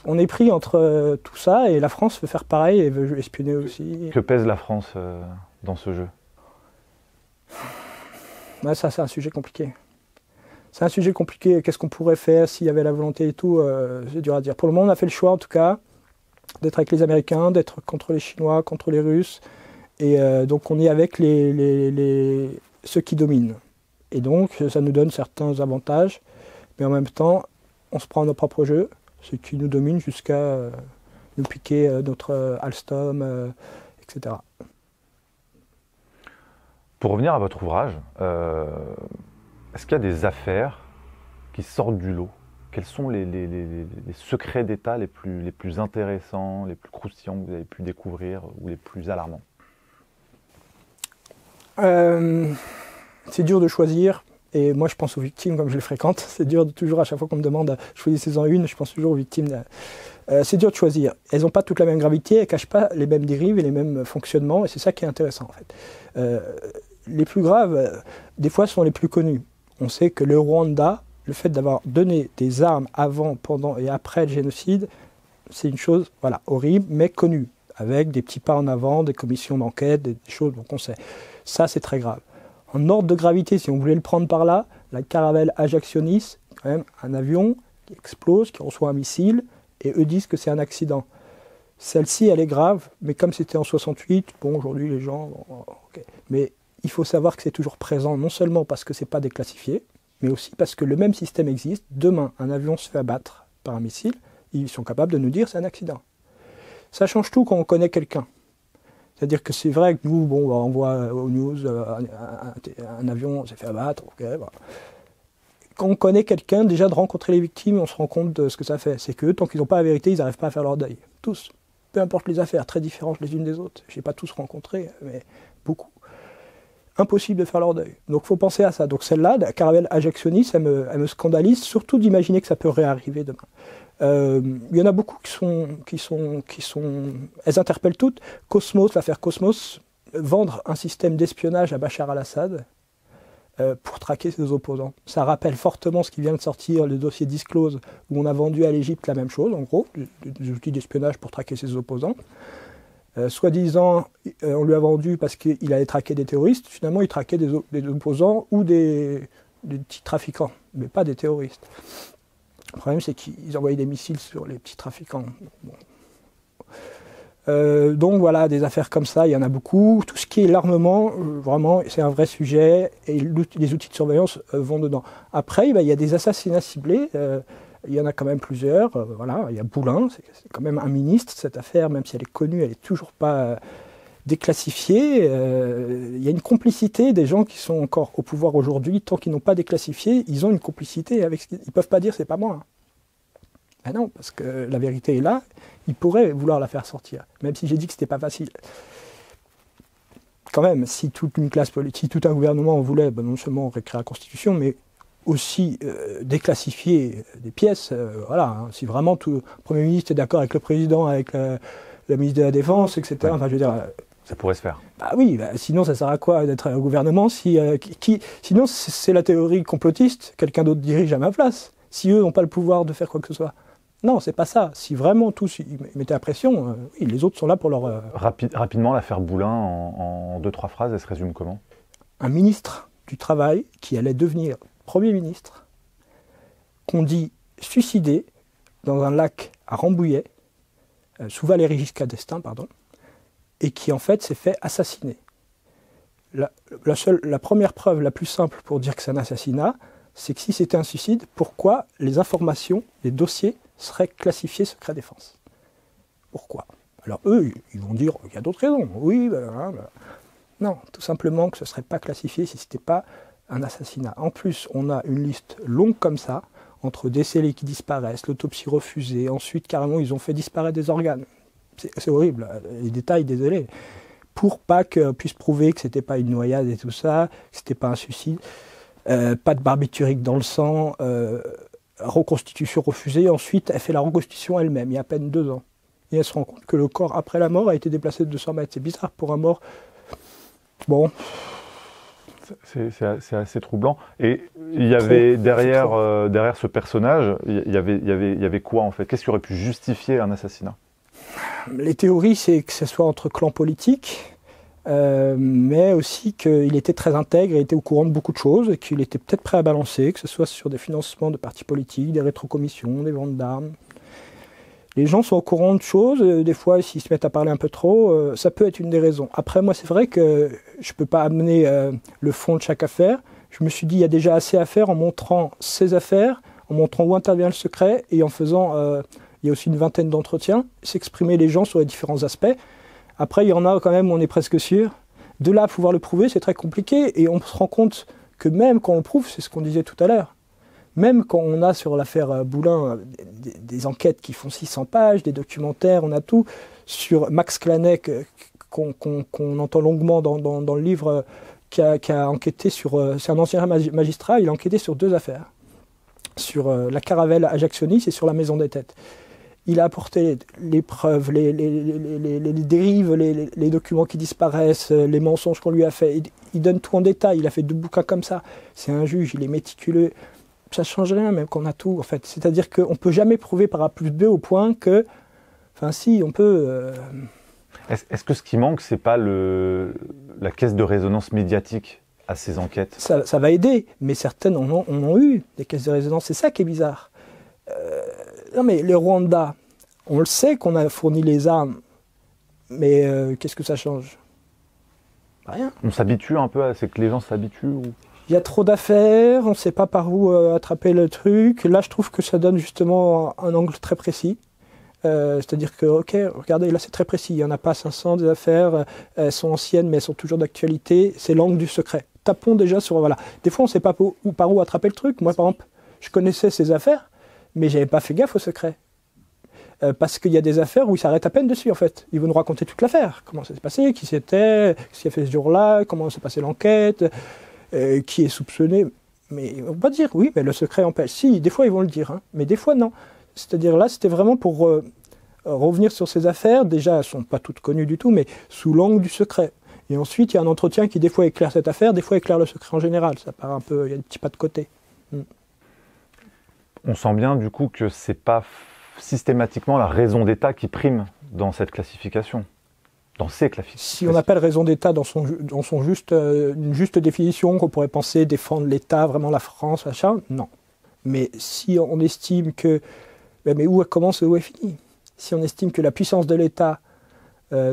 [SPEAKER 2] on est pris entre tout ça et la France veut faire pareil et veut espionner aussi.
[SPEAKER 1] Que pèse la France dans ce jeu?
[SPEAKER 2] Ouais, ça, c'est un sujet compliqué. C'est un sujet compliqué. Qu'est-ce qu'on pourrait faire s'il y avait la volonté et tout? C'est dur à dire. Pour le moment, on a fait le choix, en tout cas, d'être avec les Américains, d'être contre les Chinois, contre les Russes. Et donc, on est avec ceux qui dominent. Et donc, ça nous donne certains avantages. Mais en même temps, on se prend nos propres jeux, ce qui nous domine jusqu'à nous piquer notre Alstom, etc.
[SPEAKER 1] Pour revenir à votre ouvrage, est-ce qu'il y a des affaires qui sortent du lot? Quels sont les secrets d'État les plus intéressants, les plus croustillants que vous avez pu découvrir ou les plus alarmants?
[SPEAKER 2] C'est dur de choisir. Et moi, je pense aux victimes comme je les fréquente. C'est dur toujours, à chaque fois qu'on me demande choisissez-en une, je pense toujours aux victimes. C'est dur de choisir. Elles n'ont pas toute la même gravité, elles ne cachent pas les mêmes dérives et les mêmes fonctionnements, et c'est ça qui est intéressant en fait. Les plus graves, des fois, sont les plus connus. On sait que le Rwanda, le fait d'avoir donné des armes avant, pendant et après le génocide, c'est une chose horrible, mais connue, avec des petits pas en avant, des commissions d'enquête, des choses qu'on sait. Ça, c'est très grave. En ordre de gravité, si on voulait le prendre par là, la caravelle Ajax-Ionis, quand même un avion qui explose, qui reçoit un missile, et eux disent que c'est un accident. Celle-ci, elle est grave, mais comme c'était en 68, bon, aujourd'hui, les gens... Okay. Mais il faut savoir que c'est toujours présent, non seulement parce que ce n'est pas déclassifié, mais aussi parce que le même système existe. Demain, un avion se fait abattre par un missile, ils sont capables de nous dire que c'est un accident. Ça change tout quand on connaît quelqu'un. C'est-à-dire que c'est vrai que nous, bon, on voit aux news un avion s'est fait abattre, ok, voilà. Quand on connaît quelqu'un, déjà de rencontrer les victimes, on se rend compte de ce que ça fait. C'est qu'eux, tant qu'ils n'ont pas la vérité, ils n'arrivent pas à faire leur deuil. Tous. Peu importe les affaires, très différentes les unes des autres. Je n'ai pas tous rencontré, mais beaucoup. Impossible de faire leur deuil. Donc il faut penser à ça. Donc celle-là, la caravelle Ajax-Ionis, elle me scandalise, surtout d'imaginer que ça peut réarriver demain. Il y en a beaucoup qui sont... Elles interpellent toutes. Cosmos, l'affaire Cosmos, vendre un système d'espionnage à Bachar al-Assad pour traquer ses opposants. Ça rappelle fortement ce qui vient de sortir, le dossier Disclose, où on a vendu à l'Égypte la même chose, en gros, des outils d'espionnage pour traquer ses opposants. Soi-disant, on lui a vendu parce qu'il allait traquer des terroristes. Finalement, il traquait des opposants ou des petits trafiquants, mais pas des terroristes. Le problème, c'est qu'ils envoyaient des missiles sur les petits trafiquants. Bon. Donc voilà, des affaires comme ça, il y en a beaucoup. Tout ce qui est l'armement, vraiment, c'est un vrai sujet, et les outils de surveillance vont dedans. Après, il y a des assassinats ciblés. Il y en a quand même plusieurs. Voilà, il y a Boulin, c'est quand même un ministre, cette affaire, même si elle est connue, elle n'est toujours pas déclassifiée. Il y a une complicité des gens qui sont encore au pouvoir aujourd'hui, tant qu'ils n'ont pas déclassifié, ils ont une complicité avec ils ne peuvent pas dire c'est pas moi. Ben non, parce que la vérité est là, ils pourraient vouloir la faire sortir, même si j'ai dit que c'était pas facile. Quand même, si toute une classe politique, tout un gouvernement en voulait, ben non seulement réécrire la Constitution, mais aussi déclassifier des pièces, voilà, hein, si vraiment tout le Premier ministre est d'accord avec le Président, avec la ministre de la Défense, etc.
[SPEAKER 1] Ouais.
[SPEAKER 2] Enfin, je veux dire,
[SPEAKER 1] ça pourrait se faire.
[SPEAKER 2] Bah oui, sinon ça sert à quoi d'être un gouvernement si, sinon c'est la théorie complotiste, quelqu'un d'autre dirige à ma place, si eux n'ont pas le pouvoir de faire quoi que ce soit. Non, c'est pas ça. Si vraiment tous ils mettaient la pression, oui, les autres sont là pour leur...
[SPEAKER 1] Rapidement, l'affaire Boulin, en 2-3 phrases, elle se résume comment? Un
[SPEAKER 2] ministre du Travail qui allait devenir Premier ministre, qu'on dit suicidé dans un lac à Rambouillet, sous Valéry Giscard d'Estaing, pardon, et qui en fait s'est fait assassiner. La première preuve la plus simple pour dire que c'est un assassinat, c'est que si c'était un suicide, pourquoi les informations, les dossiers seraient classifiés secret défense? Pourquoi? Alors eux, ils vont dire, il y a d'autres raisons. Oui, non, tout simplement que ce ne serait pas classifié si ce n'était pas un assassinat. En plus, on a une liste longue comme ça, entre décès qui disparaissent, l'autopsie refusée, ensuite carrément ils ont fait disparaître des organes. C'est horrible, les détails, désolé. Pour pas qu'on puisse prouver que c'était pas une noyade et tout ça, que c'était pas un suicide, pas de barbiturique dans le sang, reconstitution refusée, ensuite elle fait la reconstitution elle-même, il y a à peine 2 ans. Et elle se rend compte que le corps après la mort a été déplacé de 200 mètres. C'est bizarre pour un mort. Bon...
[SPEAKER 1] C'est assez troublant. Et il y avait derrière ce personnage, il y avait quoi en fait? Qu'est-ce qui aurait pu justifier un assassinat?
[SPEAKER 2] Les théories, c'est que ce soit entre clans politiques, mais aussi qu'il était très intègre, il était au courant de beaucoup de choses, et qu'il était peut-être prêt à balancer, que ce soit sur des financements de partis politiques, des rétrocommissions, des ventes d'armes. Les gens sont au courant de choses, des fois s'ils se mettent à parler un peu trop, ça peut être une des raisons. Après moi c'est vrai que je ne peux pas amener le fond de chaque affaire. Je me suis dit il y a déjà assez à faire en montrant ces affaires, en montrant où intervient le secret et en faisant, il y a aussi une vingtaine d'entretiens, s'exprimer les gens sur les différents aspects. Après il y en a quand même où on est presque sûr. De là à pouvoir le prouver c'est très compliqué et on se rend compte que même quand on le prouve, c'est ce qu'on disait tout à l'heure, même quand on a sur l'affaire Boulin des enquêtes qui font 600 pages, des documentaires, on a tout. Sur Max Klanek, qu'on entend longuement dans le livre, qui a enquêté sur... c'est un ancien magistrat, il a enquêté sur 2 affaires. Sur la caravelle Ajaccionis et sur la Maison des Têtes. Il a apporté les preuves, les dérives, les documents qui disparaissent, les mensonges qu'on lui a fait. Il donne tout en détail, il a fait 2 bouquins comme ça. C'est un juge, il est méticuleux. Ça ne change rien, même qu'on a tout, en fait. C'est-à-dire qu'on ne peut jamais prouver par A+B au point que... Enfin, si, on peut...
[SPEAKER 1] Est-ce que ce qui manque, c'est pas la caisse de résonance médiatique à ces enquêtes?
[SPEAKER 2] Ça va aider, mais certaines en ont eu, des caisses de résonance. C'est ça qui est bizarre. Non, mais le Rwanda, on le sait qu'on a fourni les armes, mais qu'est-ce que ça change? Rien.
[SPEAKER 1] On s'habitue un peu, c'est que les gens s'habituent ou...
[SPEAKER 2] Il y a trop d'affaires, on ne sait pas par où attraper le truc. Là, je trouve que ça donne justement un angle très précis. C'est-à-dire que, ok, regardez, là c'est très précis, il n'y en a pas 500 des affaires, elles sont anciennes mais elles sont toujours d'actualité, c'est l'angle du secret. Tapons déjà sur, voilà. Des fois on ne sait pas par où attraper le truc. Moi par exemple, je connaissais ces affaires, mais je n'avais pas fait gaffe au secret. Parce qu'il y a des affaires où ils s'arrêtent à peine dessus en fait. Ils vont nous raconter toute l'affaire, comment ça s'est passé, qui c'était, ce qui a fait ce jour-là, comment s'est passée l'enquête, qui est soupçonné. Mais ils ne vont pas dire, oui, mais le secret empêche. Si, des fois ils vont le dire, hein, mais des fois non. C'est-à-dire là, c'était vraiment pour revenir sur ces affaires. Déjà, elles ne sont pas toutes connues du tout, mais sous l'angle du secret. Et ensuite, il y a un entretien qui, des fois, éclaire cette affaire, des fois, éclaire le secret en général. Ça part un peu, il y a des petits pas de côté.
[SPEAKER 1] On sent bien, du coup, que ce n'est pas systématiquement la raison d'État qui prime dans cette classification, dans ces classifications.
[SPEAKER 2] Si on appelle raison d'État dans une juste définition, qu'on pourrait penser défendre l'État, vraiment la France, machin, non. Mais si on estime que... Mais où commence et où est fini? Si on estime que la puissance de l'État,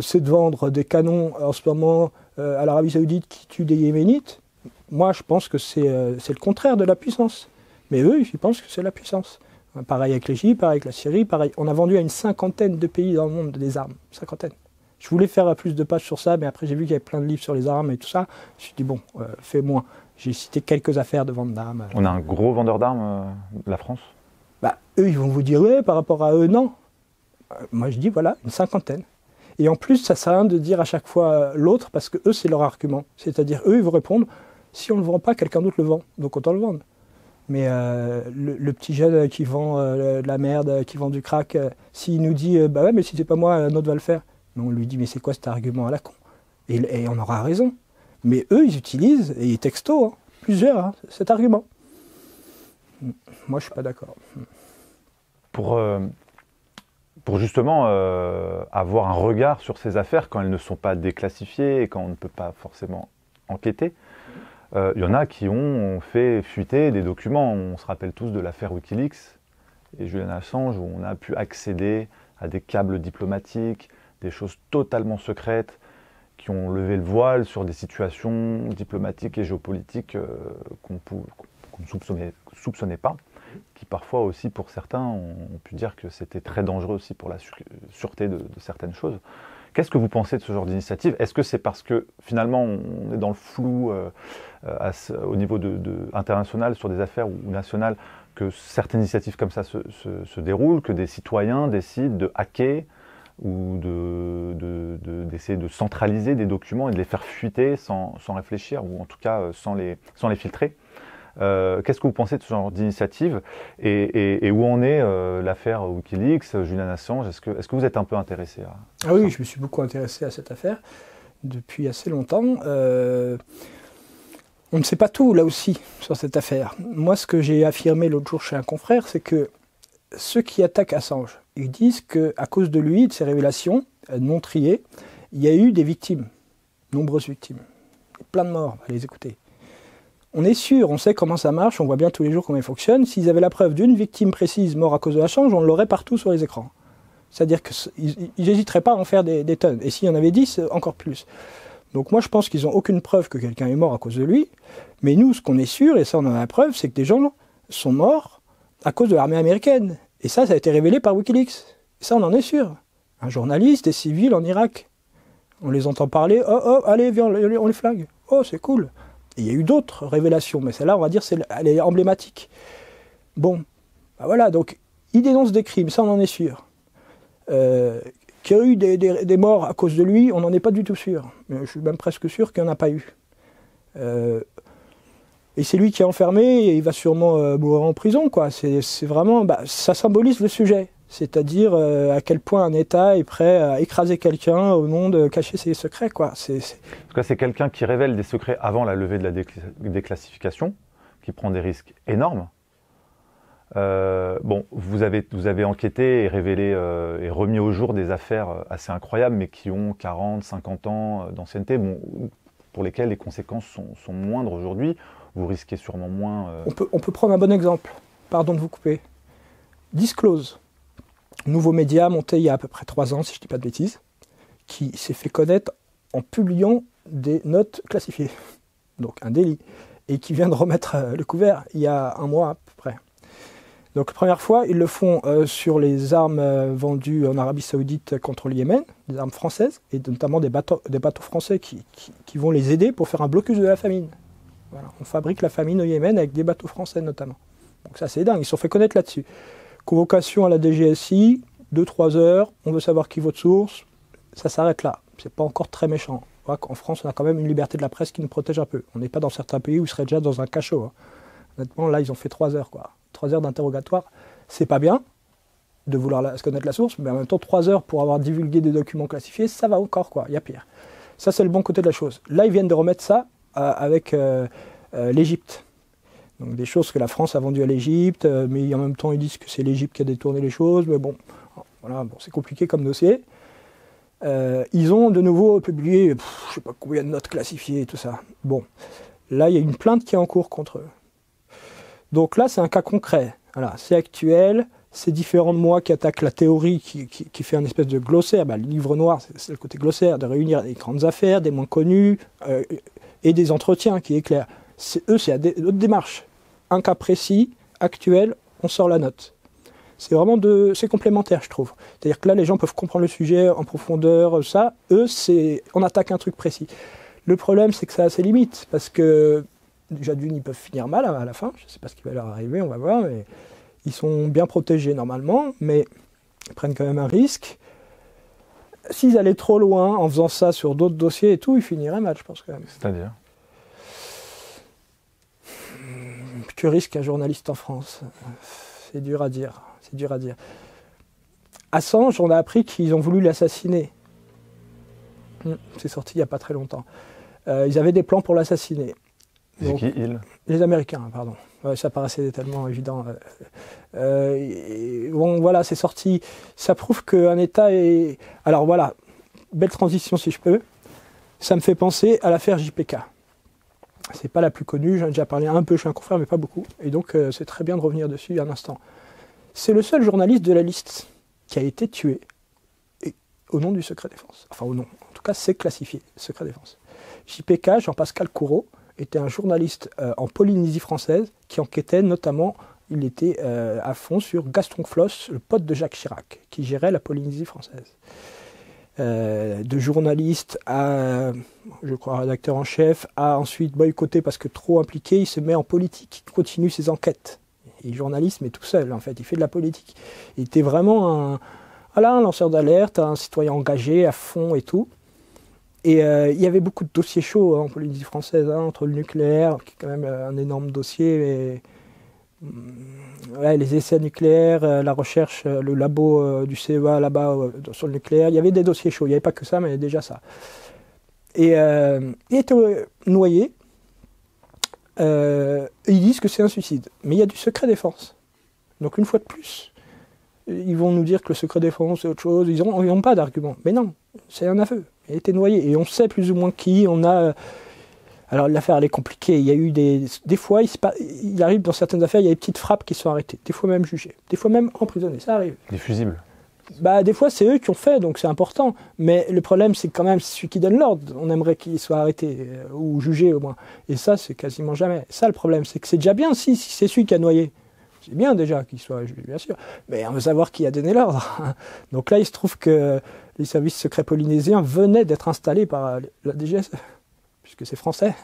[SPEAKER 2] c'est de vendre des canons en ce moment à l'Arabie Saoudite qui tue des Yéménites, moi je pense que c'est le contraire de la puissance. Mais eux, ils pensent que c'est la puissance. Pareil avec l'Égypte, pareil avec la Syrie, pareil. On a vendu à une 50aine de pays dans le monde des armes. 50aine. Je voulais faire plus de pages sur ça, mais après j'ai vu qu'il y avait plein de livres sur les armes et tout ça. Je me suis dit, bon, fais moins. J'ai cité quelques affaires de vente d'armes.
[SPEAKER 1] On a un gros vendeur d'armes, la France?
[SPEAKER 2] Eux, ils vont vous dire, ouais, par rapport à eux, non. Moi, je dis, voilà, une 50aine. Et en plus, ça sert à rien de dire à chaque fois l'autre, parce que eux, c'est leur argument. C'est-à-dire, eux, ils vont répondre, si on ne le vend pas, quelqu'un d'autre le vend, donc autant le vendre. Mais le petit jeune qui vend de la merde, qui vend du crack, s'il nous dit, bah ouais, mais si c'est pas moi, un autre va le faire. Mais on lui dit, mais c'est quoi cet argument à la con? Et on aura raison. Mais eux, ils utilisent, et ils texto, hein, plusieurs, hein, cet argument. Moi, je ne suis pas d'accord.
[SPEAKER 1] Pour justement avoir un regard sur ces affaires quand elles ne sont pas déclassifiées et quand on ne peut pas forcément enquêter, il y en a qui ont fait fuiter des documents. On se rappelle tous de l'affaire Wikileaks et Julian Assange, où on a pu accéder à des câbles diplomatiques, des choses totalement secrètes, qui ont levé le voile sur des situations diplomatiques et géopolitiques qu'on ne soupçonnait pas, qui parfois aussi pour certains ont pu dire que c'était très dangereux aussi pour la sûreté de certaines choses. Qu'est-ce que vous pensez de ce genre d'initiative? Est-ce que c'est parce que finalement on est dans le flou au niveau international sur des affaires ou nationales que certaines initiatives comme ça se déroulent, que des citoyens décident de hacker ou d'essayer de centraliser des documents et de les faire fuiter sans réfléchir, ou en tout cas sans les filtrer? Qu'est-ce que vous pensez de ce genre d'initiative et où en est l'affaire Wikileaks, Julian Assange? Est-ce que vous êtes un peu intéressé à
[SPEAKER 2] Ah oui, je me suis beaucoup intéressé à cette affaire depuis assez longtemps. On ne sait pas tout là aussi sur cette affaire. Moi, ce que j'ai affirmé l'autre jour chez un confrère, c'est que ceux qui attaquent Assange, ils disent qu'à cause de lui, de ses révélations non triées, il y a eu des victimes, nombreuses victimes, plein de morts, allez les écouter. On est sûr, on sait comment ça marche, on voit bien tous les jours comment il fonctionne. S'ils avaient la preuve d'une victime précise morte à cause de Assange, on l'aurait partout sur les écrans. C'est-à-dire qu'ils n'hésiteraient pas à en faire des tonnes. Et s'il y en avait 10, encore plus. Donc moi je pense qu'ils n'ont aucune preuve que quelqu'un est mort à cause de lui. Mais nous, ce qu'on est sûr, et ça on en a la preuve, c'est que des gens sont morts à cause de l'armée américaine. Et ça a été révélé par Wikileaks. Et ça on en est sûr. Un journaliste, des civils en Irak. On les entend parler, oh, allez, viens, on les flingue. Oh, c'est cool. Et il y a eu d'autres révélations, mais celle-là, on va dire, elle est emblématique. Bon, ben voilà, donc, il dénonce des crimes, ça on en est sûr. Qu'il y a eu des morts à cause de lui, on n'en est pas du tout sûr. Mais je suis même presque sûr qu'il n'y en a pas eu. Et c'est lui qui est enfermé et il va sûrement mourir en prison, quoi. C'est vraiment, ça symbolise le sujet. C'est-à-dire à quel point un État est prêt à écraser quelqu'un au nom de cacher ses secrets, quoi.
[SPEAKER 1] En tout cas, c'est quelqu'un qui révèle des secrets avant la levée de la déclassification, qui prend des risques énormes. Bon, vous avez enquêté et révélé et remis au jour des affaires assez incroyables, mais qui ont 40, 50 ans d'ancienneté, bon, pour lesquelles les conséquences sont moindres aujourd'hui. Vous risquez sûrement moins...
[SPEAKER 2] On peut prendre un bon exemple. Pardon de vous couper. Disclose. Nouveau média monté il y a à peu près 3 ans, si je ne dis pas de bêtises, qui s'est fait connaître en publiant des notes classifiées. Donc un délit. Et qui vient de remettre le couvert il y a 1 mois à peu près. Donc la première fois, ils le font sur les armes vendues en Arabie Saoudite contre le Yémen, des armes françaises, et notamment des bateaux français qui vont les aider pour faire un blocus de la famine. Voilà. On fabrique la famine au Yémen avec des bateaux français notamment. Donc ça c'est dingue, ils se sont fait connaître là-dessus. Convocation à la DGSI, 2-3 heures, on veut savoir qui est votre source, ça s'arrête là. C'est pas encore très méchant. En France, on a quand même une liberté de la presse qui nous protège un peu. On n'est pas dans certains pays où ils seraient déjà dans un cachot. Hein. Honnêtement, là, ils ont fait 3 heures, quoi. 3 heures d'interrogatoire. C'est pas bien de vouloir se connaître la source, mais en même temps, 3 heures pour avoir divulgué des documents classifiés, ça va encore, quoi. Il y a pire. Ça, c'est le bon côté de la chose. Là, ils viennent de remettre ça avec l'Égypte. Donc des choses que la France a vendues à l'Égypte, mais en même temps, ils disent que c'est l'Égypte qui a détourné les choses. Mais bon, voilà, bon, c'est compliqué comme dossier. Ils ont de nouveau publié, je ne sais pas combien de notes classifiées et tout ça. Bon, là, il y a une plainte qui est en cours contre eux. Donc là, c'est un cas concret. Voilà, c'est actuel, c'est différent de moi qui attaque la théorie, qui fait un espèce de glossaire. Le livre noir, c'est le côté glossaire, de réunir des grandes affaires, des moins connues, et des entretiens qui éclairent. C'est d'autres démarches. Un cas précis, actuel, on sort la note. C'est vraiment c'est complémentaire, je trouve. C'est-à-dire que là, les gens peuvent comprendre le sujet en profondeur, ça. Eux, on attaque un truc précis. Le problème, c'est que ça a ses limites, parce que déjà d'une, ils peuvent finir mal à la fin. Je ne sais pas ce qui va leur arriver, on va voir. Mais ils sont bien protégés normalement, mais ils prennent quand même un risque. S'ils allaient trop loin en faisant ça sur d'autres dossiers et tout, ils finiraient mal, je pense quand même.
[SPEAKER 1] C'est-à-dire ?
[SPEAKER 2] Que risque un journaliste en France ? C'est dur à dire. C'est dur à dire. Assange, on a appris qu'ils ont voulu l'assassiner. C'est sorti il n'y a pas très longtemps. Ils avaient des plans pour l'assassiner.
[SPEAKER 1] C'est qui, ils ?
[SPEAKER 2] Les Américains, pardon. Ouais, ça paraissait tellement évident. Bon, voilà, c'est sorti. Ça prouve qu'un État est... Alors voilà, belle transition si je peux. Ça me fait penser à l'affaire JPK. C'est pas la plus connue, j'en ai déjà parlé un peu, je suis un confrère, mais pas beaucoup. Et donc, c'est très bien de revenir dessus un instant. C'est le seul journaliste de la liste qui a été tué au nom du secret défense. Enfin, au nom. En tout cas, c'est classifié, secret défense. JPK, Jean-Pascal Coureau, était un journaliste en Polynésie française qui enquêtait notamment, il était à fond sur Gaston Floss, le pote de Jacques Chirac, qui gérait la Polynésie française. De journaliste à, je crois, rédacteur en chef, à ensuite boycotté parce que trop impliqué, il se met en politique, il continue ses enquêtes. Il est journaliste, mais tout seul, en fait, il fait de la politique. Il était vraiment un lanceur d'alerte, un citoyen engagé, à fond et tout. Et il y avait beaucoup de dossiers chauds en Polynésie française, entre le nucléaire, qui est quand même un énorme dossier, et les essais nucléaires, la recherche, le labo du CEA là-bas sur le nucléaire. Il y avait des dossiers chauds, il n'y avait pas que ça, mais déjà ça. Et il était noyé. Ils disent que c'est un suicide. Mais il y a du secret défense. Donc une fois de plus, ils vont nous dire que le secret défense c'est autre chose. Ils n'ont pas d'argument. Mais non, c'est un aveu. Il a été noyé. Et on sait plus ou moins qui. Alors l'affaire elle est compliquée. Il y a eu des fois, il arrive dans certaines affaires, il y a des petites frappes qui sont arrêtées. Des fois même jugées. Des fois même emprisonnées. Ça arrive.
[SPEAKER 1] Des fusibles.
[SPEAKER 2] Des fois c'est eux qui ont fait, donc c'est important. Mais le problème c'est quand même celui qui donne l'ordre. On aimerait qu'il soit arrêté ou jugé au moins. Et ça c'est quasiment jamais. Ça le problème, c'est que c'est déjà bien si c'est celui qui a noyé. C'est bien déjà qu'il soit jugé, bien sûr. Mais on veut savoir qui a donné l'ordre. Donc là il se trouve que les services secrets polynésiens venaient d'être installés par la DGSE. Puisque c'est français.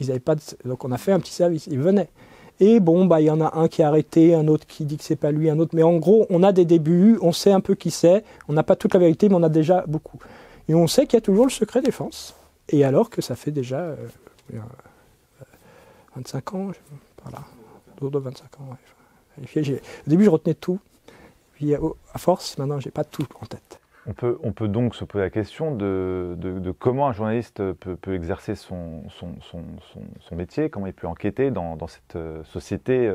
[SPEAKER 2] Ils avaient pas donc on a fait un petit service. Ils venaient. Et bon, il y en a un qui est arrêté, un autre qui dit que c'est pas lui, un autre. Mais en gros, on a des débuts, on sait un peu qui c'est. On n'a pas toute la vérité, mais on a déjà beaucoup. Et on sait qu'il y a toujours le secret défense. Et alors que ça fait déjà 25 ans, voilà, autour de 25 ans. Ouais. Au début, je retenais tout. Puis, à force, maintenant, j'ai pas tout en tête.
[SPEAKER 1] On peut donc se poser la question de comment un journaliste peut exercer son métier, comment il peut enquêter dans cette société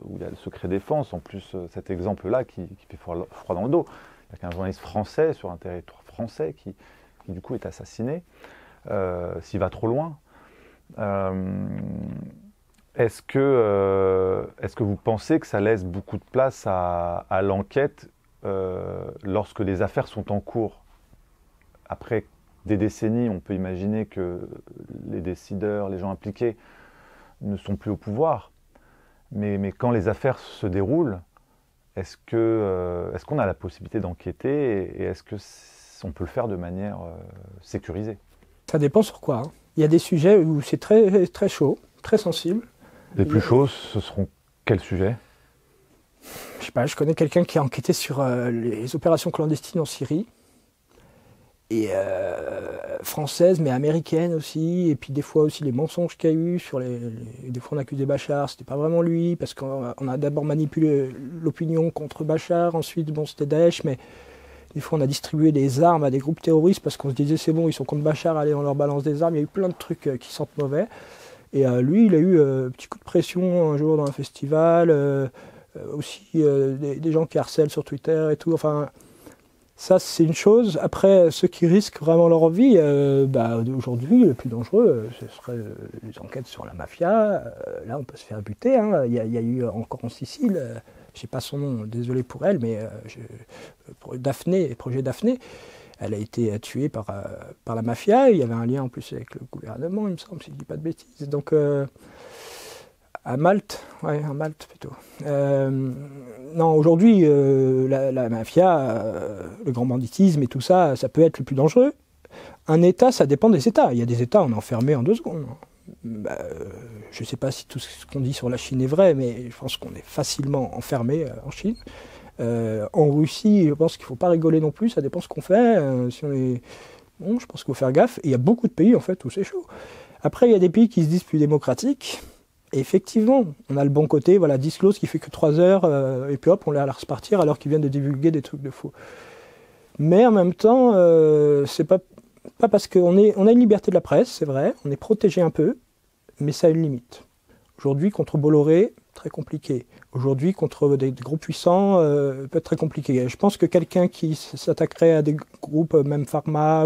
[SPEAKER 1] où il y a le secret défense. En plus, cet exemple-là qui fait froid dans le dos. Il n'y a qu'un journaliste français sur un territoire français qui du coup est assassiné. S'il va trop loin. Est-ce que vous pensez que ça laisse beaucoup de place à l'enquête lorsque les affaires sont en cours? Après des décennies, on peut imaginer que les décideurs, les gens impliqués ne sont plus au pouvoir. Mais quand les affaires se déroulent, est-ce qu'on a la possibilité d'enquêter et est-ce qu'on peut le faire de manière sécurisée?
[SPEAKER 2] Ça dépend sur quoi. Hein. Il y a des sujets où c'est très, très chaud, très sensible.
[SPEAKER 1] Les plus chauds, ce seront quels sujets?
[SPEAKER 2] Je sais pas, je connais quelqu'un qui a enquêté sur les opérations clandestines en Syrie. Et françaises, mais américaines aussi. Et puis des fois aussi les mensonges qu'il y a eu. Des fois on accusait Bachar, c'était pas vraiment lui, parce qu'on a d'abord manipulé l'opinion contre Bachar. Ensuite, bon, c'était Daesh, mais des fois on a distribué des armes à des groupes terroristes parce qu'on se disait c'est bon, ils sont contre Bachar, allez, on leur balance des armes. Il y a eu plein de trucs qui sentent mauvais. Et lui, il a eu un petit coup de pression un jour dans un festival. Aussi des gens qui harcèlent sur Twitter et tout. Enfin, ça c'est une chose. Après, ceux qui risquent vraiment leur vie, aujourd'hui, le plus dangereux, ce serait les enquêtes sur la mafia. Là, on peut se faire buter. Hein. Il y a eu encore en Sicile, je ne sais pas son nom, désolé pour elle, mais Daphné, projet Daphné. Elle a été tuée par la mafia. Il y avait un lien en plus avec le gouvernement, il me semble, si je ne dis pas de bêtises. Donc, à Malte plutôt. Non, aujourd'hui, la mafia, le grand banditisme et tout ça, ça peut être le plus dangereux. Un État, ça dépend des États. Il y a des États, on est enfermé en 2 secondes. Je ne sais pas si tout ce qu'on dit sur la Chine est vrai, mais je pense qu'on est facilement enfermé en Chine. En Russie, je pense qu'il ne faut pas rigoler non plus, ça dépend ce qu'on fait. Si on est... Bon, je pense qu'il faut faire gaffe. Et il y a beaucoup de pays en fait où c'est chaud. Après, il y a des pays qui se disent plus démocratiques. Et effectivement, on a le bon côté, voilà, disclose qui fait que 3 heures, et puis hop, on les laisse repartir alors qu'ils viennent de divulguer des trucs de faux. Mais en même temps, c'est pas parce qu'on a une liberté de la presse, c'est vrai, on est protégé un peu, mais ça a une limite. Aujourd'hui, contre Bolloré, très compliqué. Aujourd'hui, contre des groupes puissants, peut être très compliqué. Je pense que quelqu'un qui s'attaquerait à des groupes, même pharma,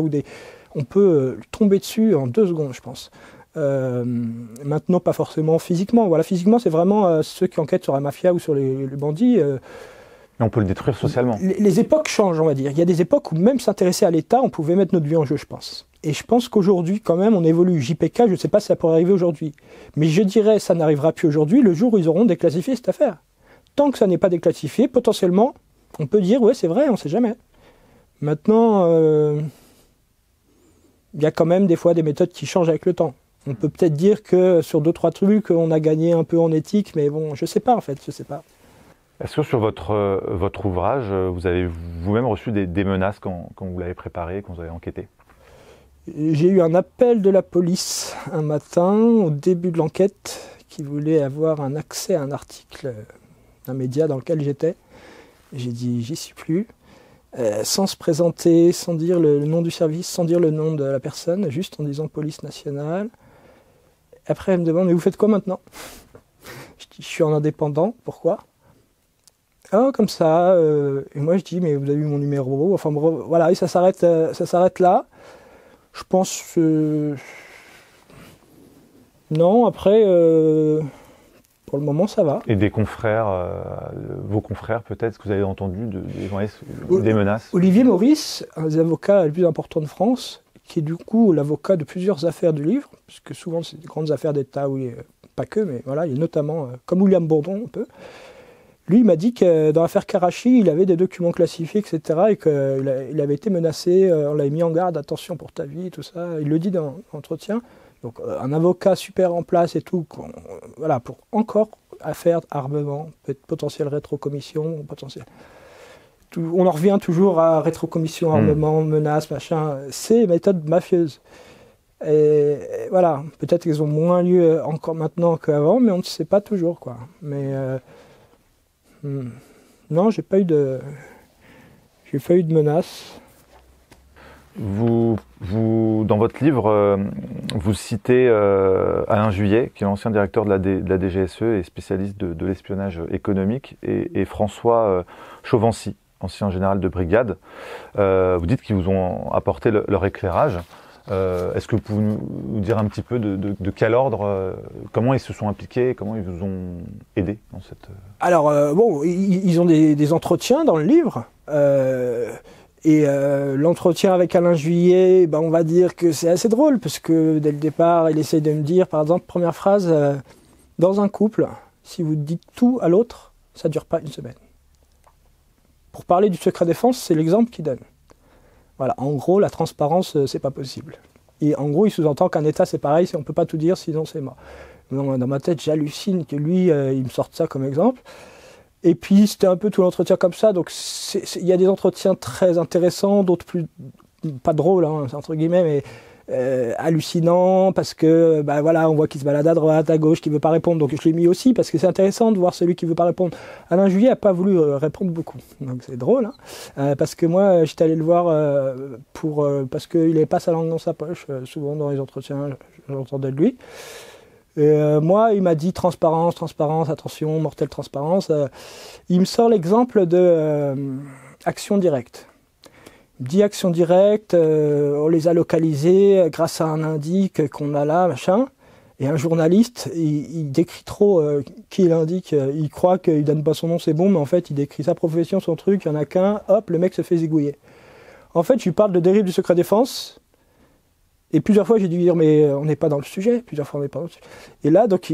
[SPEAKER 2] on peut tomber dessus en 2 secondes, je pense. Maintenant, pas forcément physiquement. Voilà, physiquement, c'est vraiment ceux qui enquêtent sur la mafia ou sur les bandits.
[SPEAKER 1] Mais on peut le détruire socialement.
[SPEAKER 2] Les époques changent, on va dire. Il y a des époques où même s'intéresser à l'État, on pouvait mettre notre vie en jeu, je pense. Et je pense qu'aujourd'hui, quand même, on évolue. JPK, je ne sais pas si ça pourrait arriver aujourd'hui. Mais je dirais, ça n'arrivera plus aujourd'hui, le jour où ils auront déclassifié cette affaire. Tant que ça n'est pas déclassifié, potentiellement, on peut dire, ouais, c'est vrai, on ne sait jamais. Maintenant, il y a quand même des fois des méthodes qui changent avec le temps. On peut peut-être dire que sur 2-3 trucs, on a gagné un peu en éthique, mais bon, je ne sais pas en fait, je ne sais pas.
[SPEAKER 1] Est-ce que sur votre ouvrage, vous avez vous-même reçu des menaces quand vous l'avez préparé, quand vous avez enquêté?
[SPEAKER 2] J'ai eu un appel de la police un matin, au début de l'enquête, qui voulait avoir un accès à un article d'un média dans lequel j'étais. J'ai dit, j'y suis plus. Sans se présenter, sans dire le nom du service, sans dire le nom de la personne, juste en disant police nationale. Après, elle me demande, mais vous faites quoi maintenant? Je dis, je suis en indépendant, pourquoi? Ah, comme ça. Et moi, je dis, mais vous avez eu mon numéro. Enfin, voilà, et ça s'arrête là. Je pense. Non, après, pour le moment, ça va.
[SPEAKER 1] Et des confrères, vos confrères, peut-être, que vous avez entendu des menaces?
[SPEAKER 2] Olivier Maurice, un des avocats les plus importants de France, qui est du coup l'avocat de plusieurs affaires du livre, parce que souvent, c'est des grandes affaires d'État, oui, pas que, mais voilà, il y a notamment, comme William Bourdon, un peu. Lui, il m'a dit que dans l'affaire Karachi, il avait des documents classifiés, etc., et qu'il avait été menacé, on l'avait mis en garde, attention pour ta vie, tout ça. Il le dit dans l'entretien. Donc, un avocat super en place et tout, voilà, pour encore affaire armement, potentielle rétrocommission, potentiel. On en revient toujours à rétrocommission, armement, menaces, machin. C'est méthode mafieuse. Et voilà, peut-être qu'ils ont moins lieu encore maintenant qu'avant, mais on ne sait pas toujours, quoi. Mais non, j'ai pas eu de menaces.
[SPEAKER 1] Dans votre livre, vous citez Alain Juillet, qui est l'ancien directeur de la DGSE et spécialiste de l'espionnage économique, et François Chauvency, ancien général de brigade. Vous dites qu'ils vous ont apporté leur éclairage. Est-ce que vous pouvez nous dire un petit peu de quel ordre, comment ils se sont impliqués, comment ils vous ont aidé dans cette...
[SPEAKER 2] Alors, bon, ils ont des entretiens dans le livre. L'entretien avec Alain Juillet, on va dire que c'est assez drôle, parce que dès le départ, il essaye de me dire, par exemple, première phrase, dans un couple, si vous dites tout à l'autre, ça ne dure pas une semaine. Pour parler du secret défense, c'est l'exemple qu'il donne. Voilà, en gros, la transparence, c'est pas possible. Et en gros, il sous-entend qu'un État, c'est pareil, on ne peut pas tout dire, sinon c'est mort. Dans ma tête, j'hallucine que lui, il me sorte ça comme exemple. Et puis, c'était un peu tout l'entretien comme ça. Donc, il y a des entretiens très intéressants, d'autres plus, pas drôles, hein, entre guillemets, mais hallucinants, parce que, voilà, on voit qu'il se balade à droite, à gauche, qu'il ne veut pas répondre. Donc, je l'ai mis aussi, parce que c'est intéressant de voir celui qui ne veut pas répondre. Alain Juillet n'a pas voulu répondre beaucoup. Donc, c'est drôle, hein, parce que moi, j'étais allé le voir parce qu'il n'avait pas sa langue dans sa poche. Souvent, dans les entretiens, j'entendais de lui. Et moi, il m'a dit transparence, transparence, attention, mortelle transparence. Il me sort l'exemple de action directe. Il me dit action directe, on les a localisés grâce à un indique qu'on a là, machin. Et un journaliste, il décrit trop qui l'indique. Il croit qu'il donne pas son nom, c'est bon, mais en fait, il décrit sa profession, son truc, il n'y en a qu'un, hop, le mec se fait zigouiller. En fait, je lui parle de dérive du secret défense. Et plusieurs fois, j'ai dû lui dire, mais on n'est pas dans le sujet. Plusieurs fois, on n'est pas dans le sujet. Et là, donc,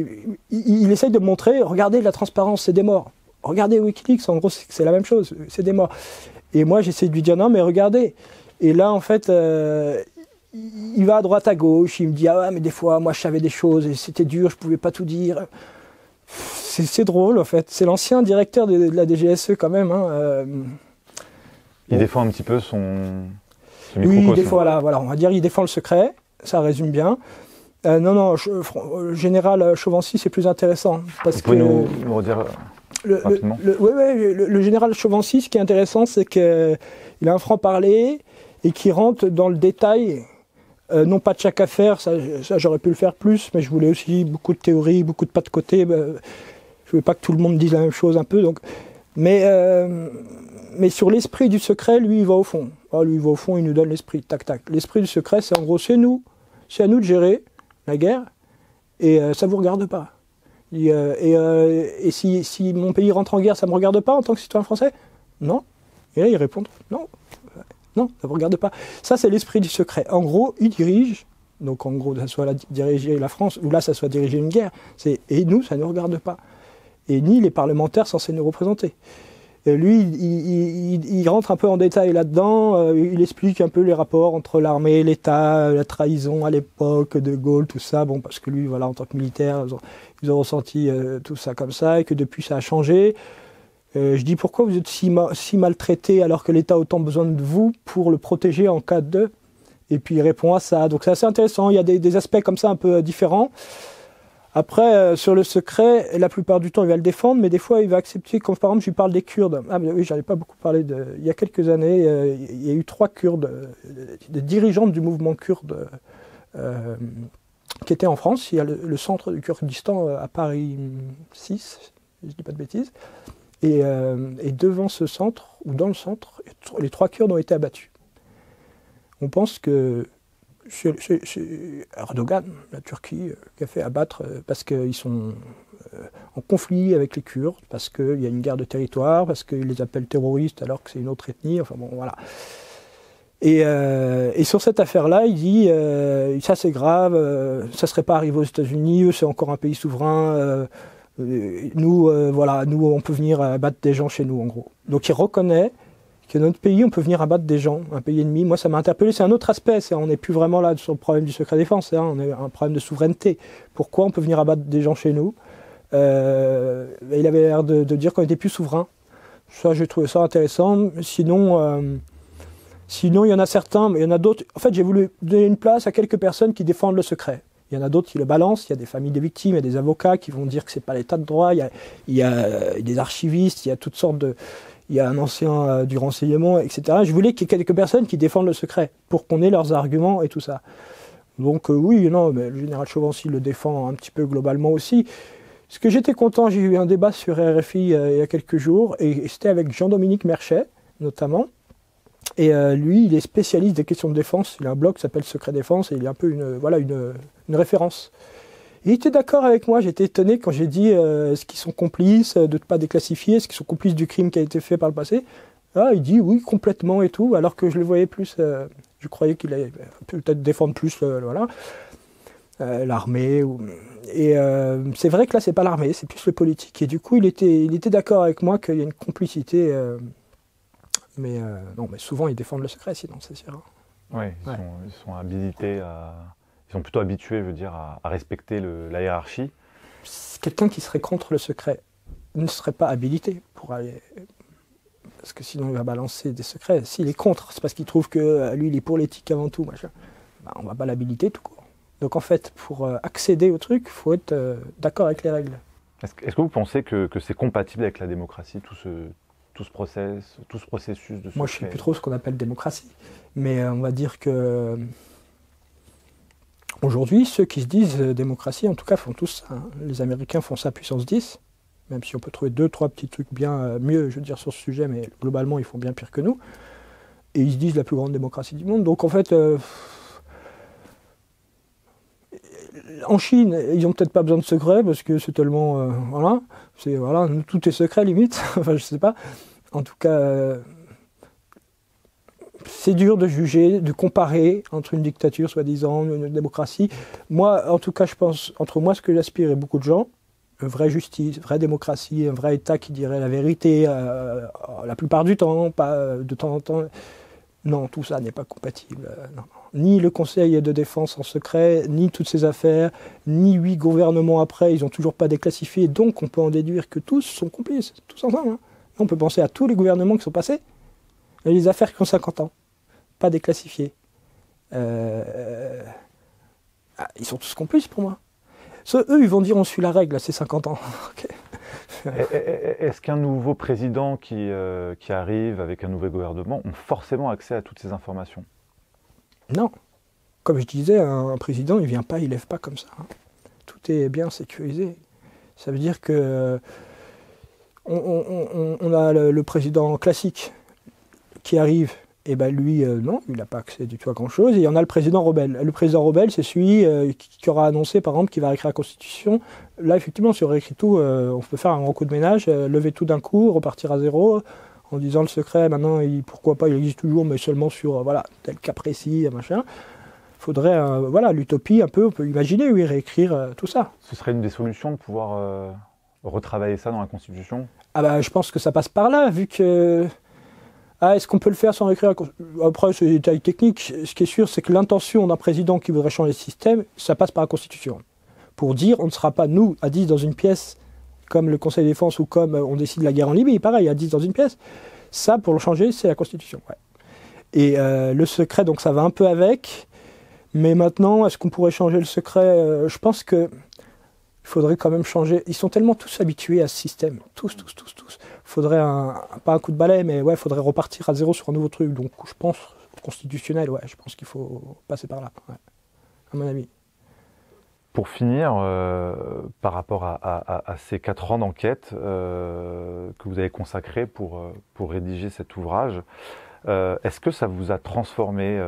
[SPEAKER 2] il essaye de me montrer, regardez, la transparence, c'est des morts. Regardez Wikileaks, en gros, c'est la même chose, c'est des morts. Et moi, j'essaie de lui dire, non, mais regardez. Et là, en fait, il va à droite, à gauche. Il me dit, ah, mais des fois, moi, je savais des choses et c'était dur, je ne pouvais pas tout dire. C'est drôle, en fait. C'est l'ancien directeur de la DGSE, quand même. Hein.
[SPEAKER 1] Il défend un petit peu son...
[SPEAKER 2] Oui, des fois, voilà, on va dire il défend le secret, ça résume bien. Non, général Chauvency, c'est plus intéressant. Vous
[SPEAKER 1] pouvez nous redire rapidement
[SPEAKER 2] le général Chauvency, ce qui est intéressant, c'est qu'il a un franc-parler et qu'il rentre dans le détail, non pas de chaque affaire, ça j'aurais pu le faire plus, mais je voulais aussi beaucoup de théories, beaucoup de pas de côté. Je ne voulais pas que tout le monde dise la même chose un peu. Donc, mais sur l'esprit du secret, lui, il va au fond. Lui, il va au fond, il nous donne l'esprit, tac, tac. L'esprit du secret, c'est en gros, c'est à nous de gérer la guerre, et ça ne vous regarde pas. Et si mon pays rentre en guerre, ça ne me regarde pas en tant que citoyen français? Non. Et là, ils répondent, non, ça ne vous regarde pas. Ça, c'est l'esprit du secret. En gros, il dirige, donc en gros, ça soit diriger la France, ou là, ça soit diriger une guerre, et nous, ça ne nous regarde pas. Et ni les parlementaires censés nous représenter. Lui, il rentre un peu en détail là-dedans, il explique un peu les rapports entre l'armée, l'État, la trahison à l'époque, De Gaulle, tout ça, bon, parce que lui, voilà, en tant que militaire, ils ont ressenti tout ça comme ça, et que depuis, ça a changé. Je dis, pourquoi vous êtes si maltraité alors que l'État a autant besoin de vous pour le protéger en cas de... Et puis il répond à ça, donc c'est assez intéressant, il y a des aspects comme ça un peu différents. Après, sur le secret, la plupart du temps, il va le défendre, mais des fois, il va accepter, comme par exemple, je lui parle des Kurdes. Ah, mais oui, j'en ai pas beaucoup parlé il y a quelques années, il y a eu 3 Kurdes, des dirigeantes du mouvement kurde, qui étaient en France. Il y a le centre du Kurdistan à Paris 6, si je ne dis pas de bêtises. Et devant ce centre, ou dans le centre, les 3 Kurdes ont été abattus. On pense que c'est Erdogan, la Turquie, qui a fait abattre parce qu'ils sont en conflit avec les Kurdes, parce qu'il y a une guerre de territoire, parce qu'ils les appellent terroristes alors que c'est une autre ethnie, enfin bon, voilà. Et sur cette affaire-là, il dit ça c'est grave, ça ne serait pas arrivé aux États-Unis, eux c'est encore un pays souverain, nous on peut venir abattre des gens chez nous en gros. Donc il reconnaît que notre pays, on peut venir abattre des gens, un pays ennemi. Moi, ça m'a interpellé. C'est un autre aspect. On n'est plus vraiment là sur le problème du secret défense. On a un problème de souveraineté. Pourquoi on peut venir abattre des gens chez nous? Il avait l'air de dire qu'on était plus souverain. Ça, j'ai trouvé ça intéressant. Sinon, Sinon, il y en a certains, mais il y en a d'autres. En fait, j'ai voulu donner une place à quelques personnes qui défendent le secret. Il y en a d'autres qui le balancent. Il y a des familles de victimes, il y a des avocats qui vont dire que c'est pas l'état de droit. Il y a des archivistes, il y a toutes sortes de... Il y a un ancien du renseignement, etc. Je voulais qu'il y ait quelques personnes qui défendent le secret pour qu'on ait leurs arguments et tout ça. Donc oui, non, mais le général Chauvency le défend un petit peu globalement aussi. Ce que j'étais content, j'ai eu un débat sur RFI il y a quelques jours, et c'était avec Jean-Dominique Merchet, notamment. Et lui, il est spécialiste des questions de défense. Il a un blog qui s'appelle Secret Défense, et il est un peu une référence. Il était d'accord avec moi, j'étais étonné quand j'ai dit est-ce qu'ils sont complices de ne pas déclassifier, est-ce qu'ils sont complices du crime qui a été fait par le passé. Ah, il dit oui, complètement et tout, alors que je le voyais plus, je croyais qu'il allait peut-être défendre plus l'armée. Et c'est vrai que là, c'est pas l'armée, c'est plus le politique. Et du coup, il était d'accord avec moi qu'il y a une complicité, mais souvent ils défendent le secret, sinon c'est sûr.
[SPEAKER 1] Oui, ils sont habilités Ils sont plutôt habitués, je veux dire, à respecter la hiérarchie.
[SPEAKER 2] Quelqu'un qui serait contre le secret ne serait pas habilité pour aller... Parce que sinon, il va balancer des secrets. S'il est contre, c'est parce qu'il trouve que lui, il est pour l'éthique avant tout. Machin. On ne va pas l'habiliter tout court. Donc en fait, pour accéder au truc, il faut être d'accord avec les règles.
[SPEAKER 1] Est-ce que vous pensez que c'est compatible avec la démocratie, tout ce processus de secret?
[SPEAKER 2] Moi, je ne sais plus trop ce qu'on appelle démocratie. Mais on va dire que... Aujourd'hui, ceux qui se disent démocratie, en tout cas, font tous ça. Les Américains font ça puissance 10, même si on peut trouver 2-3 petits trucs bien mieux, je veux dire, sur ce sujet, mais globalement, ils font bien pire que nous. Et ils se disent la plus grande démocratie du monde. Donc, en fait, en Chine, ils n'ont peut-être pas besoin de secret, parce que c'est tellement... tout est secret, limite. Enfin, je sais pas. En tout cas... c'est dur de juger, de comparer entre une dictature, soi-disant, une démocratie. Moi, en tout cas, je pense, entre moi, ce que j'aspire et beaucoup de gens, une vraie justice, une vraie démocratie, un vrai État qui dirait la vérité, la plupart du temps, pas de temps en temps. Non, tout ça n'est pas compatible. Non. Ni le Conseil de défense en secret, ni toutes ces affaires, ni 8 gouvernements après, ils n'ont toujours pas déclassifié. Donc, on peut en déduire que tous sont complices, tous ensemble. Hein. On peut penser à tous les gouvernements qui sont passés. Et les affaires qui ont 50 ans, pas déclassifiées. Ils sont tous complices pour moi. Eux, ils vont dire on suit la règle, c'est 50 ans. Okay.
[SPEAKER 1] Est-ce qu'un nouveau président qui arrive avec un nouveau gouvernement ont forcément accès à toutes ces informations?
[SPEAKER 2] Non. Comme je disais, un président, il vient pas, il lève pas comme ça. Hein. Tout est bien sécurisé. Ça veut dire que on a le président classique qui arrive, et ben lui, non, il n'a pas accès du tout à grand-chose. Et il y en a le président rebelle. Le président rebelle, c'est celui qui aura annoncé, par exemple, qu'il va réécrire la Constitution. Là, effectivement, si on réécrit tout, on peut faire un grand coup de ménage, lever tout d'un coup, repartir à zéro, en disant le secret, maintenant, pourquoi pas, il existe toujours, mais seulement sur, tel cas précis, machin. Il faudrait, l'utopie, un peu, on peut imaginer, oui, réécrire tout ça.
[SPEAKER 1] Ce serait une des solutions de pouvoir retravailler ça dans la Constitution?
[SPEAKER 2] Je pense que ça passe par là, vu que... est-ce qu'on peut le faire sans réécrire? Après, c'est des détails techniques. Ce qui est sûr, c'est que l'intention d'un président qui voudrait changer le système, ça passe par la Constitution. Pour dire, on ne sera pas, nous, à 10 dans une pièce, comme le Conseil de défense ou comme on décide la guerre en Libye, pareil, à 10 dans une pièce. Ça, pour le changer, c'est la Constitution. Ouais. Et le secret, donc ça va un peu avec. Mais maintenant, est-ce qu'on pourrait changer le secret? Je pense que il faudrait quand même changer. Ils sont tellement tous habitués à ce système. Tous. Faudrait pas un coup de balai, mais il faudrait repartir à zéro sur un nouveau truc. Donc je pense, constitutionnel, je pense qu'il faut passer par là, à mon avis.
[SPEAKER 1] Pour finir, par rapport à ces 4 ans d'enquête que vous avez consacrés pour rédiger cet ouvrage, est-ce que ça vous a transformé,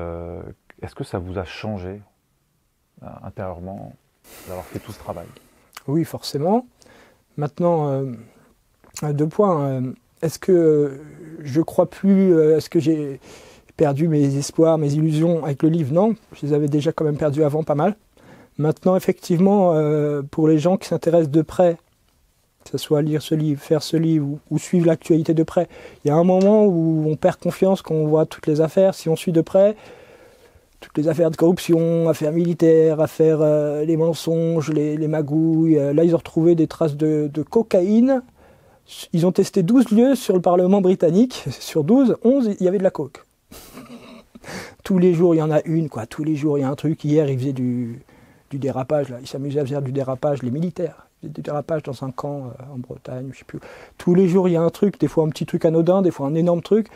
[SPEAKER 1] est-ce que ça vous a changé intérieurement d'avoir fait tout ce travail? Oui,
[SPEAKER 2] forcément. Maintenant, 2 points. Est-ce que je crois plus, est-ce que j'ai perdu mes espoirs, mes illusions avec le livre? Non, je les avais déjà quand même perdus avant pas mal. Maintenant, effectivement, pour les gens qui s'intéressent de près, que ce soit lire ce livre, faire ce livre ou suivre l'actualité de près, il y a un moment où on perd confiance quand on voit toutes les affaires. Si on suit de près, toutes les affaires de corruption, affaires militaires, affaires les mensonges, les magouilles. Là, ils ont retrouvé des traces de cocaïne. Ils ont testé 12 lieux sur le Parlement britannique. Sur 12, 11, il y avait de la coke. Tous les jours, il y en a une, quoi. Tous les jours, il y a un truc. Hier, ils faisaient du dérapage, là. Ils s'amusaient à faire du dérapage, les militaires. Ils faisaient du dérapage dans un camp en Bretagne, je sais plus. Tous les jours, il y a un truc. Des fois, un petit truc anodin, des fois, un énorme truc.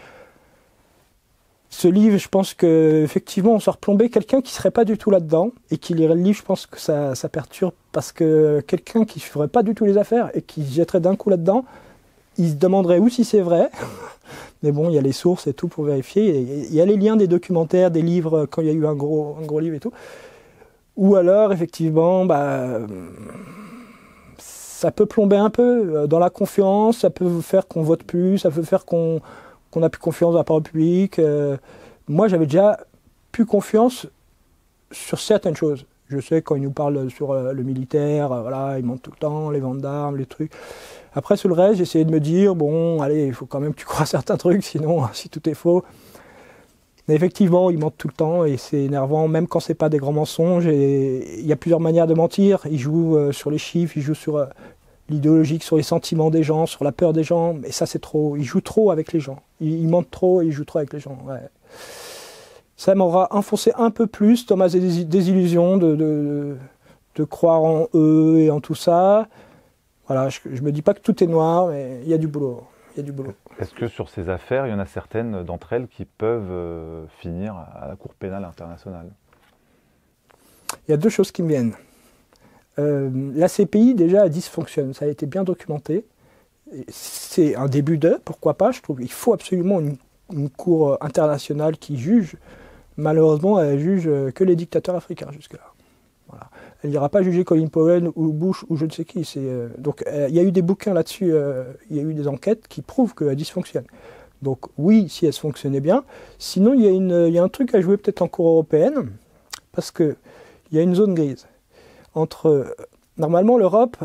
[SPEAKER 2] Ce livre, je pense qu'effectivement, on sort plomber quelqu'un qui ne serait pas du tout là-dedans et qui lirait le livre, je pense que ça perturbe parce que quelqu'un qui ne ferait pas du tout les affaires et qui se jetterait d'un coup là-dedans, il se demanderait où si c'est vrai. Mais bon, il y a les sources et tout pour vérifier. Il y a les liens des documentaires, des livres, quand il y a eu un gros livre et tout. Ou alors, effectivement, ça peut plomber un peu dans la confiance, ça peut faire qu'on vote plus, ça peut faire qu'on n'a plus confiance dans la parole publique. Moi, j'avais déjà plus confiance sur certaines choses. Je sais quand ils nous parlent sur le militaire, voilà, ils montent tout le temps, les ventes d'armes, les trucs. Après, sur le reste, j'essayais de me dire, bon, allez, il faut quand même que tu crois à certains trucs, sinon, si tout est faux. Mais effectivement, ils mentent tout le temps et c'est énervant, même quand c'est pas des grands mensonges. Et il y a plusieurs manières de mentir. Ils jouent sur les chiffres, ils jouent sur l'idéologique, sur les sentiments des gens, sur la peur des gens. Mais ça, c'est trop. Ils jouent trop avec les gens. Ils mentent trop et ils jouent trop avec les gens. Ouais. Ça m'aura enfoncé un peu plus dans ma désillusion de croire en eux et en tout ça. Voilà, je me dis pas que tout est noir, mais il y a du boulot. Il y a du boulot.
[SPEAKER 1] Est-ce que sur ces affaires, il y en a certaines d'entre elles qui peuvent finir à la Cour pénale internationale?
[SPEAKER 2] Il y a deux choses qui me viennent. La CPI, déjà, elle dysfonctionne. Ça a été bien documenté. C'est un début de, pourquoi pas, je trouve. Il faut absolument une cour internationale qui juge. Malheureusement, elle juge que les dictateurs africains jusque-là. Voilà. Elle n'ira pas juger Colin Powell ou Bush ou je ne sais qui. Donc, il y a eu des bouquins là-dessus, il y a eu des enquêtes qui prouvent qu'elle dysfonctionne. Donc oui, si elle fonctionnait bien. Sinon, il y a un truc à jouer peut-être en Cour européenne, parce qu'il y a une zone grise. Normalement, l'Europe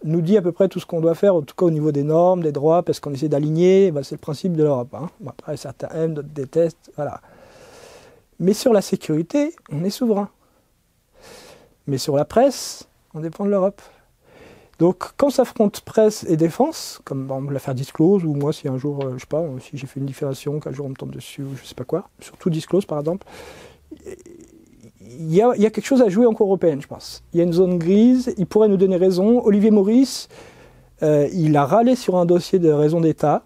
[SPEAKER 2] nous dit à peu près tout ce qu'on doit faire, en tout cas au niveau des normes, des droits, parce qu'on essaie d'aligner, c'est le principe de l'Europe. Hein. Bon, après, certains aiment, d'autres détestent, voilà. Mais sur la sécurité, on est souverain. Mais sur la presse, on dépend de l'Europe. Donc, quand s'affrontent presse et défense, comme par exemple l'affaire Disclose, ou moi, si un jour, je sais pas, si j'ai fait une diffamation, qu'un jour on me tombe dessus, ou je sais pas quoi, surtout Disclose par exemple, il y a quelque chose à jouer en Cour européenne, je pense. Il y a une zone grise, il pourrait nous donner raison. Olivier Maurice, il a râlé sur un dossier de raison d'État.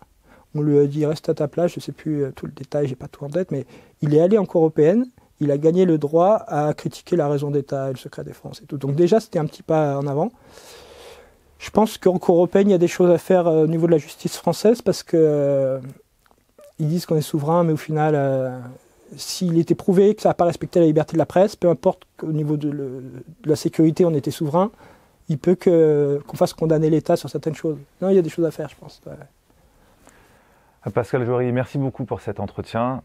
[SPEAKER 2] On lui a dit reste à ta place, je ne sais plus tout le détail, j'ai pas tout en tête, mais il est allé en Cour européenne, il a gagné le droit à critiquer la raison d'État et le secret défense et tout. Donc déjà, c'était un petit pas en avant. Je pense qu'en Cour européenne, il y a des choses à faire au niveau de la justice française parce que ils disent qu'on est souverain, mais au final, s'il était prouvé que ça n'a pas respecté la liberté de la presse, peu importe qu'au niveau de la sécurité, on était souverain, il peut qu'on fasse condamner l'État sur certaines choses. Non, il y a des choses à faire, je pense. Ouais.
[SPEAKER 1] Pascal Jory, merci beaucoup pour cet entretien.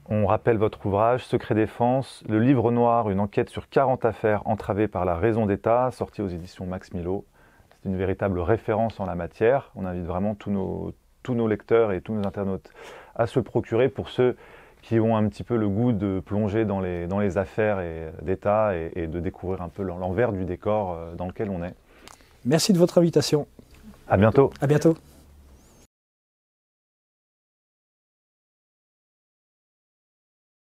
[SPEAKER 1] On rappelle votre ouvrage, Secret Défense, le livre noir, une enquête sur 40 affaires entravées par la raison d'État, sorti aux éditions Max Milo. C'est une véritable référence en la matière. On invite vraiment tous nos lecteurs et tous nos internautes à se le procurer pour ceux qui ont un petit peu le goût de plonger dans les affaires d'État et de découvrir un peu l'envers du décor dans lequel on est.
[SPEAKER 2] Merci de votre invitation.
[SPEAKER 1] À bientôt.
[SPEAKER 2] À bientôt.